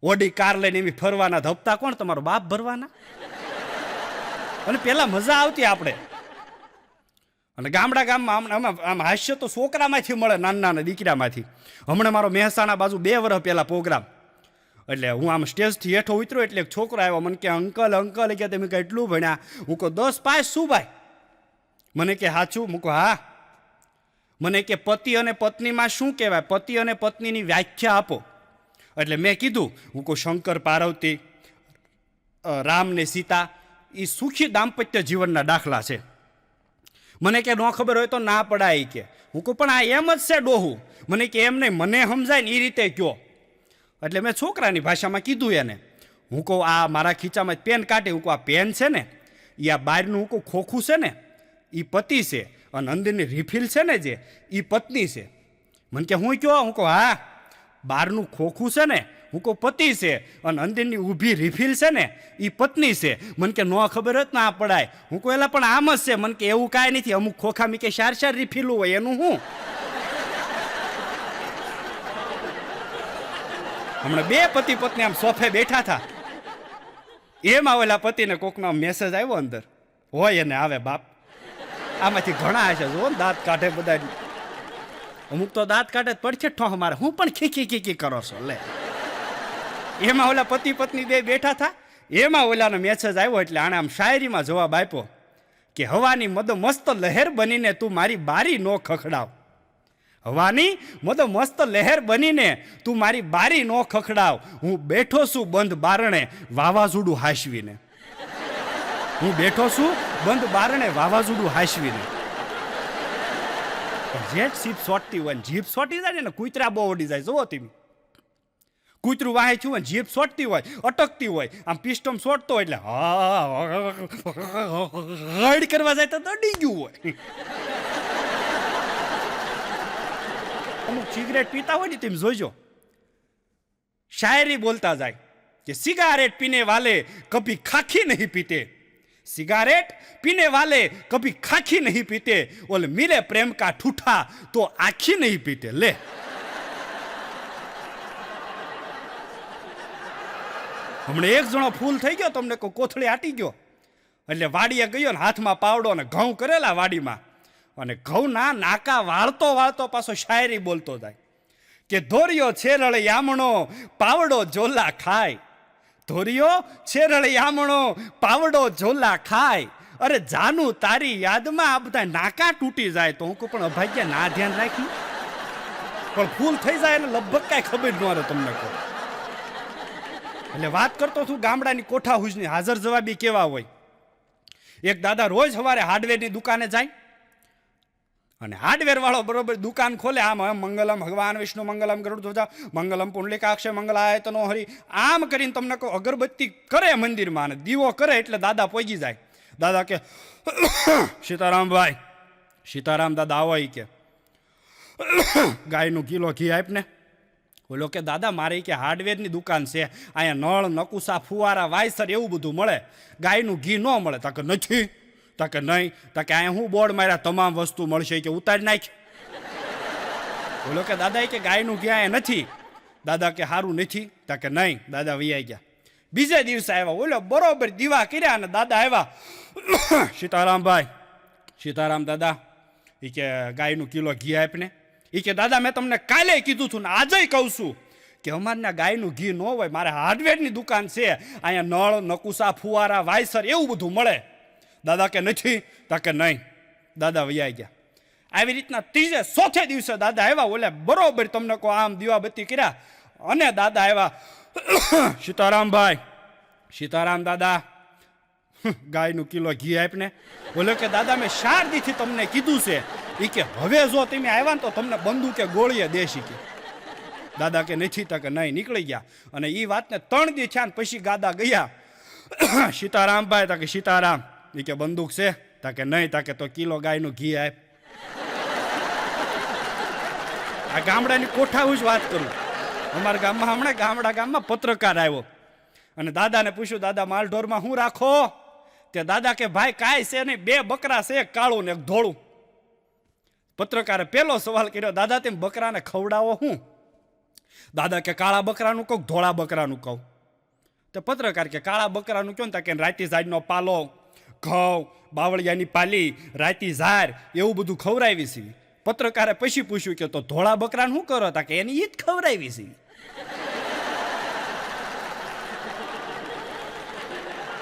S1: ઓડી કાર લઈને એવી ફરવાના ધપતા કોણ? તમારો બાપ ભરવાના. અને પેલા મજા આવતી આપણે. અને ગામડા ગામમાં આમ હાસ્ય તો છોકરામાંથી મળે, નાના નાના દીકરામાંથી. હમણાં મારો મહેસાણા બાજુ 2 વર્ષ પહેલા પ્રોગ્રામ, એટલે હું આમ સ્ટેજથી હેઠો ઉતર્યો એટલે એક છોકરો આવ્યો. મને કે અંકલ અંકલ કે તમે કેટલું ભણ્યા? હું કહું 10 પાસ શું ભાઈ? મને કે સાચું? હું કહું હા. મને કે પતિ અને પત્નીમાં શું કહેવાય? પતિ અને પત્નીની વ્યાખ્યા આપો. એટલે મેં કીધું, હું કહું શંકર પાર્વતી, રામ ને સીતા, એ સુખી દાંપત્ય જીવનના દાખલા છે. મને કે ન ખબર હોય તો ના પડાય કે. હું કહું પણ આ એમ જ છે ડોહું. મને કે એમ નહીં, મને સમજાય ને એ રીતે કયો. એટલે મેં છોકરાની ભાષામાં કીધું એને. હું કહું આ મારા ખીચામાં પેન કાઢી. હું કહું આ પેન છે ને એ આ બહારનું હું કહું ખોખું છે ને એ પતિ છે, અને અંદરની રિફિલ છે ને જે એ પત્ની છે. મને કે હું કયો? હું કહું હા, બહારનું ખોખું છે ને હું કહું પતિ છે, અને અંદરની ઊભી રિફિલ છે ને એ પત્ની છે. મને કે ન ખબર જ ના પડાય. હું કહું એલા પણ આમ જ છે. મને કે એવું કાંઈ નથી, અમુક ખોખા મી કે 4 રિફિલું હોય એનું હું. હમણાં 2 પતિ પત્ની આમ સોફે બેઠા હતા. એમાં ઓલા પતિને કોકનો મેસેજ આવ્યો અંદર હોય એને આવે બાપ. આમાંથી ઘણા છે જો દાંત કાઢે બધા. અમુક તો દાંત કાઢે પડશે ઠોહ મારે. હું પણ ખીખી ખીખી કરો છો લે. એમાં ઓલા પતિ પત્ની 2 બેઠા હતા. એમાં ઓલાનો મેસેજ આવ્યો એટલે આણે આમ શાયરીમાં જવાબ આપ્યો કે હવાની મદો મસ્ત લહેર બનીને તું મારી બારી નો ખખડાવ. હવાની મદો મસ્ત લહેર બનીને તું મારી બારી નો ખખડાવ. હું બેઠો છું બંધ બારણે વાવાઝોડું હાશવીને. હું બેઠો છું બંધ બારણે વાવાઝોડું હાશવીને. જેટ સીપ સોટતી હોય ને જીપ સોટી જાય ને કૂતરા બહુ ઓડી જાય. જોવો તમે કૂતરું વાહે છું હોય જીપ સોટતી હોય, અટકતી હોય, આમ પિસ્ટમ સોટતો હોય એટલે હડ કરવા જાય તો દડી ગયું હોય. અમુક સિગરેટ પીતા હોય ને તેમ જોઈજો, શાયરી બોલતા જાય કે સિગારેટ પીને વાલે કભી ખાખી નહીં પીતે, सिगारेट पीने वाले कभी खाखी नहीं पीते, और मिले प्रेम का ठूठा तो आखी नहीं पीते. ले હમણાં એક જણો ફૂલ થઈ ગયો, તમને કોથળી આટી ગયો એટલે વાડીએ ગયો ને હાથમાં પાવડો ને ઘઉં કરેલા વાડીમાં, અને ઘઉંના નાકા વાળતો વાળતો પાછો શાયરી બોલતો જાય કે ધોરિયો છેરળ યામણો પાવડો જોલા ખાય, ધોરિયો છેરળ યામણો પાવડો જોલા ખાય. અરે જાનું તારી યાદમાં આ બધા નાકા તૂટી જાય તો હું કહું પણ અભાગ્ય ના ધ્યાન રાખ્યું, પણ ફૂલ થઈ જાય એટલે લગભગ કાંઈ ખબર ન રહે તમને કહું. એટલે વાત કરતો છું ગામડાની કોઠા હુજની હાજર જવાબી કેવા હોય. એક દાદા રોજ સવારે હાર્ડવેરની દુકાને જાય અને હાર્ડવેર વાળો બરોબર દુકાન ખોલે, આમ મંગલમ ભગવાન વિષ્ણુ મંગલમ ગરુડ ધ્વજા મંગલમ પુંડલિકાક્ષ મંગલાય તનો હરી, આમ કરીને તમને કહું અગરબત્તી કરે મંદિરમાં અને દીવો કરે એટલે દાદા પોગી જાય. દાદા કે સીતારામભાઈ, સીતારામ દાદા આવો કે ગાયનું કિલો ઘી આપ ને. બોલો કે દાદા મારે કે હાર્ડવેરની દુકાન છે, અહીંયા નળ નકુસા ફુવારા વાયસર એવું બધું મળે, ગાયનું ઘી ન મળે. તાકે નથી, તાકે નહીં, તાકે અહીંયા હું બોર્ડ માર્યા તમામ વસ્તુ મળશે કે ઉતારી નાખ. બોલો કે દાદા કે ગાયનું ઘી અહીંયા નથી. દાદા કે સારું નથી, તાકે નહીં. દાદા વૈયા ગયા. બીજે દિવસે આવ્યા, બોલો બરોબર દીવા કર્યા અને દાદા આવ્યા. સીતારામભાઈ, સીતારામ દાદા, એ કે ગાયનું કિલો ઘી આપને. એ કે દાદા મેં તમને કાલે કીધું હતું ને આજે કહું છું કે અમારના ગાયનું ઘી ન હોય, મારે હાર્ડવેરની દુકાન છે, અહીંયા નળ નકુસા ફુવારા વાયસર એવું બધું મળે. દાદા કે નથી, તાકે નહીં. દાદા વૈયા ગયા. આવી રીતના ત્રીજે ચોથે દિવસે દાદા આવ્યા, ઓલે બરોબર તમને કહો આમ દીવાબત્તી કર્યા અને દાદા આવ્યા. સીતારામભાઈ, સીતારામ દાદા, ગાયનું કિલો ઘી આપને. બોલો કે દાદા મેં 4 દીથી તમને કીધું છે, એ કે હવે જો તમે આવ્યા ને તો તમને બંદૂકે ગોળીએ દેશી કે. દાદા કે નથી, તકે નહીં. નીકળી ગયા. અને એ વાતને 3 દી થયા ને પછી દાદા ગયા. સીતારામભાઈ, તાકે સીતારામ, એ કે બંદૂક છે, તાકે નહીં, તાકે તો કિલો ગાયનું ઘી આપ. આ ગામડાની કોઠાવું જ વાત કરું. અમારા ગામમાં હમણાં ગામમાં પત્રકાર આવ્યો અને દાદાને પૂછ્યું, દાદા માલઢોરમાં શું રાખો? તે દાદા કે ભાઈ કાંઈ છે નહીં, 2 બકરા છે, એક કાળું ને એક ધોળું. પત્રકારે પહેલો સવાલ કર્યો, દાદા તેમ બકરાને ખવડાવો શું? દાદા કે કાળા બકરાનું કહું, ધોળા બકરાનું કહું? તો પત્રકાર કે કાળા બકરાનું કહો ને, કે રાતી ઝાડનો પાલો, ઘઉં, બાવળિયાની પાલી, રાતી ઝાર એવું બધું ખવડાવી છે. પત્રકારે પછી પૂછ્યું કે તો ધોળા બકરાને શું કરો? તા કે એની ઈદ ખવડાવી છે.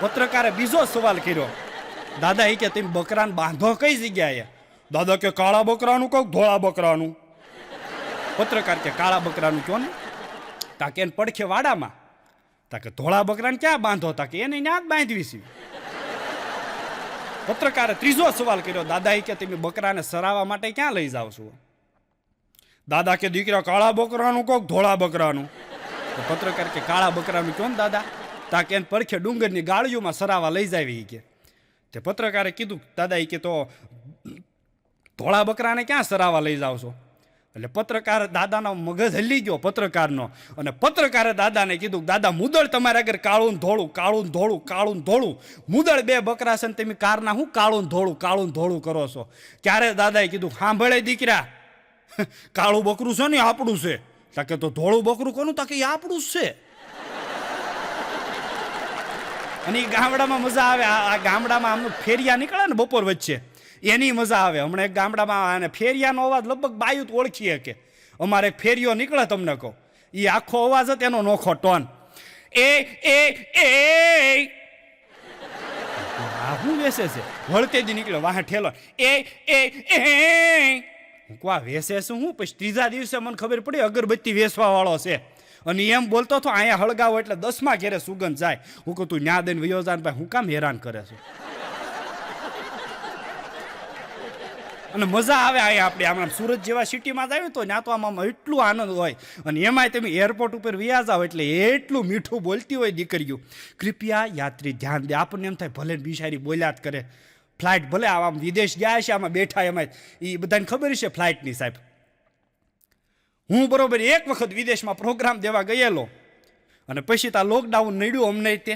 S1: પત્રકારે બીજો સવાલ કર્યો, દાદા એ કે તમે બકરાને બાંધો કઈ જગ્યાએ? દાદા કે કાળા બકરાનું કહું, ધોળા બકરાનું? પત્રકાર કે કાળા બકરાનું કહો ને. તાકે એને પડખે વાડામાં. તાકે ધોળા બકરાને ક્યાં બાંધો? તાકે એને ન્યા જ બાંધવી છે. પત્રકારે ત્રીજો સવાલ કર્યો, દાદા એ કે તમે બકરાને સરાવવા માટે ક્યાં લઈ જાઓ છો? દાદા કે દીકરા કાળા બકરાનું કહો, ધોળા બકરાનું? પત્રકાર કે કાળા બકરાનું કહો ને દાદા. તાકે એને પડખે ડુંગરની ગાળીઓમાં સરાવા લઈ જાવી કે. તે પત્રકારે કીધું, દાદા એ કે તો ધોળા બકરાને ક્યાં સરાવા લઈ જાવ છો? એટલે પત્રકાર દાદાનો મગજ હલી ગયો પત્રકારનો, અને પત્રકારે દાદાને કીધું, દાદા મુદળ તમારે આગળ કાળું ધોળું, કાળું ધોળું, કાળું ધોળું, મુદળ 2 બકરા છે ને તમે કારના શું કાળું ધોળું કરો છો? ક્યારે દાદાએ કીધું, સાંભળે દીકરા, કાળું બકરું છે ને આપણું છે. તાકે તો ધોળું બકરું કોનું? તાકે એ આપણું જ છે. અને એ ગામડામાં મજા આવે. આ ગામડામાં આમનું ફેરિયા નીકળે ને બપોર વચ્ચે, એની મજા આવે. હમણાં એક ગામડામાં ફેરિયાનો અવાજ લગભગ બાયું તો ઓળખીએ કે અમારે એક ફેરિયો નીકળે, તમને કહું, એ આખો અવાજ જ એનો નોખો ટોન. એ હું વેસે છે, વળતે જ નીકળ્યો વાહે ઠેલો. હું કહું આ વેસે છે હું? પછી ત્રીજા દિવસે મને ખબર પડી અગરબત્તી વેસવા વાળો છે. અને એમ બોલતો હતો, અહીંયા હળગાવો એટલે 10મા ઘેરે સુગંધ જાય. હું કહું તું ન્યા દઈને વયો જા, ભાઈ હું કામ હેરાન કરે છે? અને મજા આવે. અહીંયા આપણે આમ સુરત જેવા સિટીમાં જાય તો ત્યાં તો આમ એટલું આનંદ હોય. અને એમાંય તમે એરપોર્ટ ઉપર વ્યા જાઓ એટલે એટલું મીઠું બોલતી હોય દીકરીઓ, કૃપયા યાત્રી ધ્યાન દે. આપણને એમ થાય ભલે બિચારી બોલ્યા જ કરે. ફ્લાઇટ ભલે આમ વિદેશ ગયા છે, આમાં બેઠા એમાં એ બધાને ખબર છે ફ્લાઇટની. સાહેબ હું બરોબર એક વખત વિદેશમાં પ્રોગ્રામ દેવા ગયેલો અને પછી ત્યાં લોકડાઉન નડ્યું અમને તે.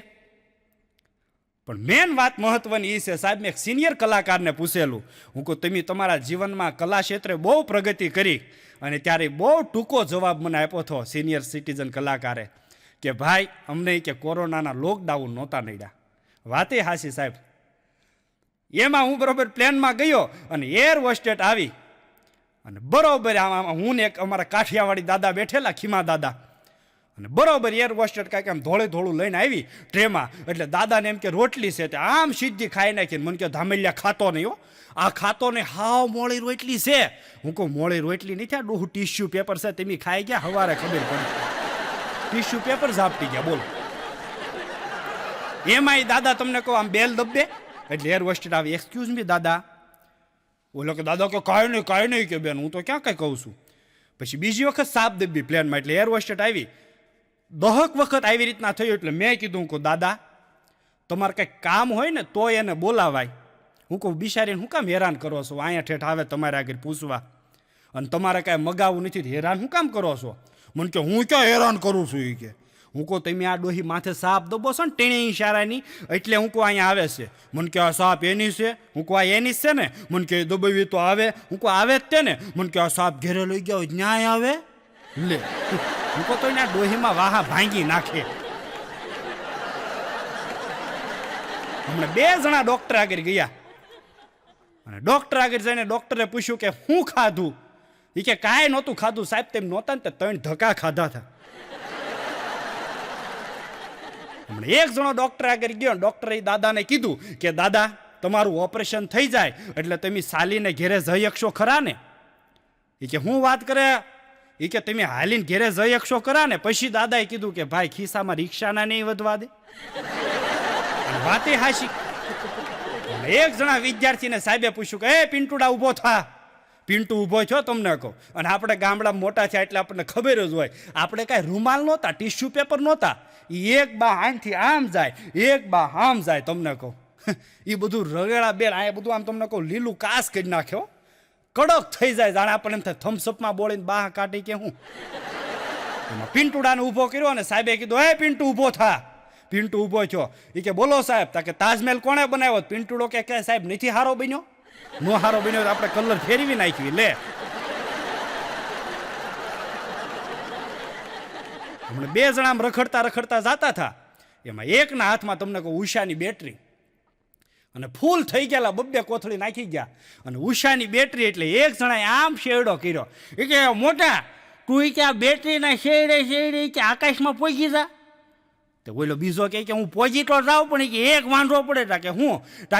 S1: પણ મેન વાત મહત્વની એ છે સાહેબ, મેં એક સિનિયર કલાકારને પૂછેલું, હું કહું તમે તમારા જીવનમાં કલા ક્ષેત્રે બહુ પ્રગતિ કરી, અને ત્યારે બહુ ટૂંકો જવાબ મને આપ્યો હતો સિનિયર સિટીઝન કલાકારે કે ભાઈ અમને કે કોરોનાના લોકડાઉન નહોતા નડ્યા. વાતે હાસી સાહેબ. એમાં હું બરોબર પ્લેનમાં ગયો અને એર હોસ્ટેસ આવી અને બરોબર આમાં હું ને એક અમારા કાઠિયાવાડી દાદા બેઠેલા, ખીમા દાદા, અને બરોબર એર હોસ્ટેસ કાંઈક આમ ધોળું લઈને આવી ટ્રેમાં. એટલે દાદાને એમ કે રોટલી છે, તે આમ સીધી ખાઈ નાખીને મને કે ધામેલિયા ખાતો નહીં હો, આ ખાતો નહીં, હાવ મોળી રોટલી છે. હું કહું મોળી રોટલી નહીં થયા, ડોહું ટીશ્યુ પેપર છે, તમે ખાઈ ગયા સવારે ખબર પડી, ટીશ્યુ પેપર ઝાપટી ગયા. બોલો એમાંય દાદા તમને કહો આમ બેલ દબે એટલે એર હોસ્ટેસ આવી, એક્સક્યુઝ મી દાદા. બોલો કે દાદા કે કાંઈ નહીં કે બેન, હું તો ક્યાં કાંઈ કહું છું. પછી બીજી વખત સાપ દબી પ્લેનમાં એટલે એર હોસ્ટેસ આવી. 10 વખત આવી રીતના થયું એટલે મેં કીધું કે દાદા તમારે કંઈક કામ હોય ને તોય એને બોલાવાય. હું કહું બિચારીને હું કામ હેરાન કરો છો, અહીંયા ઠેઠ આવે તમારે આગળ પૂછવા, અને તમારે કાંઈ મગાવવું નથી, હેરાન શું કામ કરો છો? મને કે હું ક્યાં હેરાન કરું છું એ કે. હું કહું તમે આ ડોહી માથે સાપ દબો છો ને ટેણી ઈશારાની, એટલે હું કહું અહીંયા આવે છે. મને કે આ સાપ એની છે? હું કહું આ એની જ છે ને. મને કે દબાવી તો આવે. હું કહું આવે જ તે ને. મને કે આ સાપ ઘેરે લઈ ગયા હોય ન્યાય આવે લે. હું કહું તો એના ડોહીમાં વાહા ભાંગી નાખે. હમણાં 2 જણા ડોક્ટર આગળ ગયા, અને ડોક્ટર આગળ જઈને ડોક્ટરે પૂછ્યું કે શું ખાધું? એ કે કાંઈ નહોતું ખાધું સાહેબ, તેમ નહોતા ને 3 ધક્કા ખાધા હતા. હમણાં 1 જણો ડોક્ટર આગળ ગયો, ડોક્ટરે દાદાને કીધું કે દાદા તમારું ઓપરેશન થઈ જાય એટલે તમે સાલીને ઘેરે જઈ શકશો ખરા ને? એ કે હું વાત કરે? એ કે તમે હાલીને ઘેરે જઈ શકશો ખરા ને? પછી દાદાએ કીધું કે ભાઈ ખિસ્સામાં રિક્ષાના નહીં વધવા દે. વાતે હાશી. 1 જણા વિદ્યાર્થીને સાહેબે પૂછ્યું કે એ પિન્ટુડા ઊભો થા. પિન્ટુ ઊભો છો તમને કહું. અને આપણે ગામડામાં મોટા થયા એટલે આપણને ખબર જ હોય, આપણે કાંઈ રૂમાલ નહોતા, ટીશ્યુ પેપર નહોતા. એક બા આમથી આમ જાય, એક બા આમ જાય. તમને કહું એ બધું રગેડા બેડ આ બધું આમ તમને કહું લીલું કાસ કરી નાખ્યો, કડક થઈ જાય, જાણે આપણને એમ થાય થમ્સઅપમાં બોળીને બાહ કાઢી કે હું. એમાં પિન્ટુડાને ઊભો કર્યો અને સાહેબે કીધું એ પિન્ટુ ઊભો થા. પિન્ટુ ઊભો છો. એ કે બોલો સાહેબ. તા કે તાજમહેલ કોણે બનાવ્યો? પિન્ટુડો કે સાહેબ નથી હારો બન્યો. નો હારો બન્યો આપણે કલર ફેરવી નાખી લે. હમણાં 2 જણા રખડતા રખડતા જતા હતા, એમાં એકના હાથમાં તમને કહું ઉષાની બેટરી, અને ફૂલ થઈ ગયેલા 2 કોથળી નાખી ગયા, અને ઉષાની બેટરી એટલે 1 જણાએ આમ શેરડો કર્યો. એ કે મોટા તું કે આ બેટરીના શેરડે શેરડે કે આકાશમાં પહોંચી જા. તો બોલો બીજો કે હું પહોંચી તો જાઉં પણ કે એક વાંધો પડે. તાકે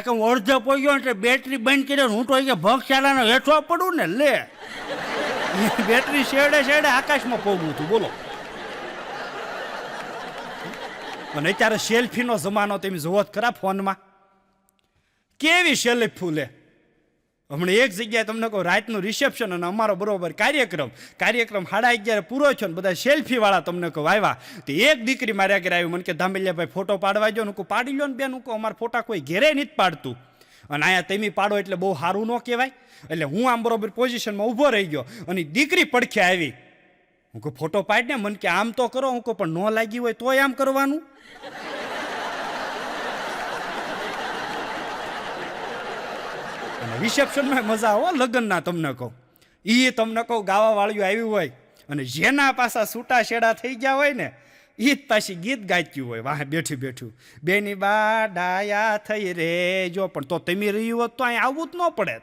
S1: હું અડધો પહોંચ્યો એટલે બેટરી બંધ કર્યો, હું તો કે ભગશાળાનો હેઠો પડું ને લે. બેટરી શેરડે શેરડે આકાશમાં પહોંચવું હતું બોલો. અને અત્યારે સેલ્ફીનો જમાનો તમે જોવો જ ખરા ફોનમાં, કેવી સેલ્ફી લે. હમણાં એક જગ્યાએ તમને કહું રાતનું રિસેપ્શન અને અમારો બરોબર કાર્યક્રમ 11:30 પૂરો થયો ને બધા સેલ્ફીવાળા તમને કહું આવ્યા. તો એક દીકરી મારે આગળ આવી, મને કે ધામેલિયાભાઈ ફોટો પાડવા જો. હું પાડી લો ને બેન. હું કહું અમારા ફોટા કોઈ ઘેરે નથી પાડતું, અને અહીંયા તમે પાડો એટલે બહુ સારું ન કહેવાય. એટલે હું આમ બરોબર પોઝિશનમાં ઊભો રહી ગયો, અને દીકરી પડખે આવી. હું કહું ફોટો પાડ ને. મને કે આમ તો કરો. હું કહું પણ ન લાગી હોય તોય આમ કરવાનું. રિસેપ્શનમાં મજા આવો લગ્નના તમને કહું. એ તમને કહું ગાવા વાળીઓ આવ્યું હોય, અને જેના પાછા છૂટા છેડા થઈ ગયા હોય ને એ જ પાછી ગીત ગાચ્યું હોય વાહ બેઠું બેઠું. બેની બા ડાયા થઈ રે જો. પણ તો તમે રહ્યું હોત તો અહીં આવવું જ ન પડે.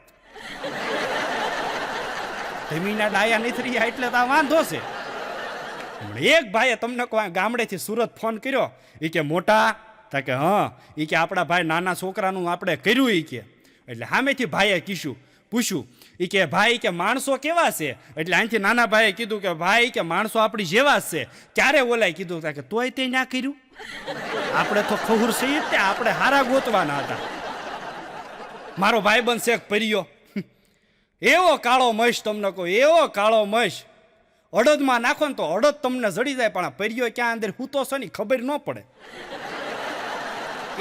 S1: ધમીના ડાયા નથી રહ્યા એટલે તો આ વાંધો છે. એક ભાઈએ તમને કહું ગામડેથી સુરત ફોન કર્યો. એ કે મોટા. તા કે હા. એ કે આપણા ભાઈ નાના છોકરાનું આપણે કર્યું. એ કે એટલે સામેથી ભાઈએ પૂછ્યું. એ કે ભાઈ કે માણસો કેવા છે? એટલે અહીંથી નાના ભાઈએ કીધું કે ભાઈ કે માણસો આપણી જેવા જ છે. ત્યારે ઓલાય કીધું કે તોય તે ના કર્યું. આપણે તો ખબર છે જ તે, આપણે હારા ગોતવાના હતા. મારો ભાઈબંધ શેખ પર્યો, એવો કાળો મશ તમને કહું, એવો કાળો મશ. અડદમાં નાખો ને તો અડદ તમને જડી જાય, પણ પર્યો ક્યાં અંદર હૂતો છે ને ખબર ન પડે.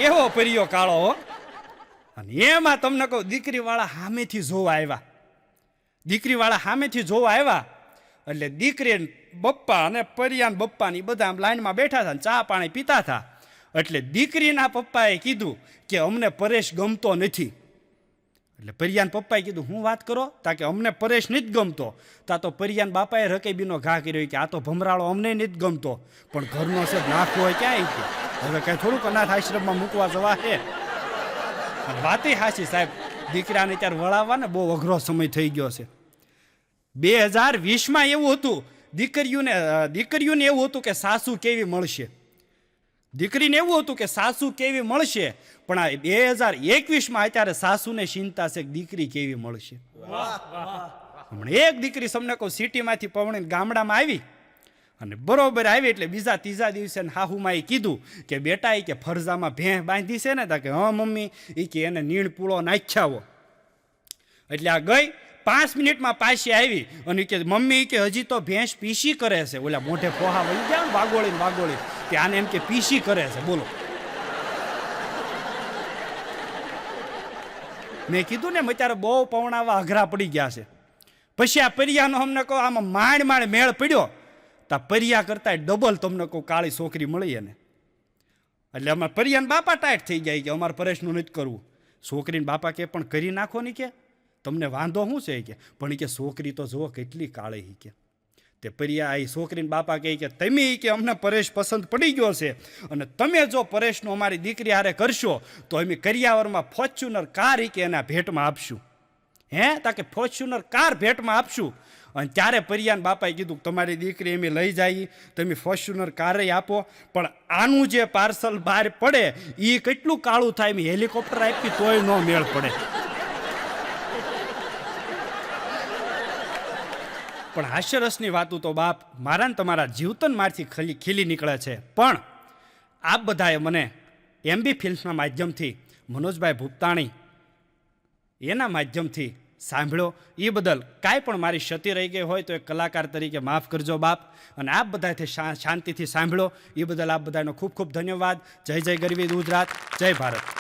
S1: એવો પર્યો કાળો હો. અને એમાં તમને કહું દીકરીવાળા સામેથી જોવા આવ્યા. દીકરીવાળા સામેથી જોવા આવ્યા એટલે દીકરી બપ્પા અને પરિયાન બપ્પાની બધા લાઈનમાં બેઠા હતા, ચા પાણી પીતા હતા. એટલે દીકરીના પપ્પાએ કીધું કે અમને પરેશ ગમતો નથી. એટલે પરિયાન પપ્પાએ કીધું હું વાત કરો? તા કે અમને પરેશ નથી ગમતો. તા તો પરિયાન બાપાએ રકેબીનો ઘા કર્યો કે આ તો ભમરાળો અમને નથી ગમતો, પણ ઘરનો છે નાખવો હોય ક્યાં કે હવે કાંઈ થોડુંક અનાથ આશ્રમમાં મૂકવા જવા છે. વાતે હાચી સાહેબ, દીકરાને ત્યારે વળાવવા ને બહુ અઘરો સમય થઈ ગયો છે. 2020માં એવું હતું દીકરીઓને એવું હતું કે સાસુ કેવી મળશે. દીકરીને એવું હતું કે સાસુ કેવી મળશે, પણ આ 2021માં અત્યારે સાસુને ચિંતા છે કે દીકરી કેવી મળશે. હમણાં એક દીકરી તમને કહું સિટીમાંથી પવણીને ગામડામાં આવી, અને બરોબર આવી એટલે બીજા ત્રીજા દિવસે હાહુમાં કીધું કે બેટા એ કે ફરજામાં ભેંસ બાંધી છે ને? તા કે હા મમ્મી. એ કે એને નીણ પૂળો નાખ્યાવો. એટલે આ ગઈ 5 મિનિટમાં પાછી આવી અને કે મમ્મી કે હજી તો ભેંસ પીસી કરે છે. ઓલા મોઢે પોહા વળી ગયા વાગોળી કે આને એમ કે પીસી કરે છે. બોલો મેં કીધું ને અત્યારે બહુ પવણાવા અઘરા પડી ગયા છે. પછી આ પરિયાનો અમને કહો આમાં માંડ મેળ પડ્યો તો પરિયા કરતા ડબલ તમને કહું કાળી છોકરી મળી એને. એટલે અમારે પરિયાના બાપા ટાઈટ થઈ જાય કે અમારે પરેશનું નથી કરવું. છોકરીને બાપા કે પણ કરી નાખો ને કે તમને વાંધો શું છે કે પણ કે છોકરી તો જુઓ કેટલી કાળી કે. તે પરિયા આ છોકરીને બાપા કહે કે તમે કે અમને પરેશ પસંદ પડી ગયો છે અને તમે જો પરેશનું અમારી દીકરી હારે કરશો તો અમે કરિયાવરમાં ફોર્ચ્યુનર કાર કે એના ભેટમાં આપશું. તાકે ફોર્ચ્યુનર કાર ભેટમાં આપશું. અને ત્યારે પરિયાન બાપાએ કીધું તમારી દીકરી એમ લઈ જાય તમે ફોર્ચ્યુનર કારે આપો, પણ આનું જે પાર્સલ બહાર પડે એ કેટલું કાળું થાય એમ હેલિકોપ્ટર આપી તોય ન મેળ પડે. પણ હાસ્યરસની વાતું તો બાપ મારા ને તમારા જીવતનમાંથી ખીલી નીકળે છે. પણ આપ બધાએ મને MB ફિલ્મ્સના માધ્યમથી મનોજભાઈ ભૂપતાણી એના માધ્યમથી સાંભળ્યો એ બદલ કાંઈ પણ મારી ક્ષતિ રહી ગઈ હોય તો એક કલાકાર તરીકે માફ કરજો બાપ. અને આપ બધાથી શાંતિથી સાંભળ્યો એ બદલ આપ બધાનો ખૂબ ખૂબ ધન્યવાદ. જય જય ગરવી ગુજરાત, જય ભારત.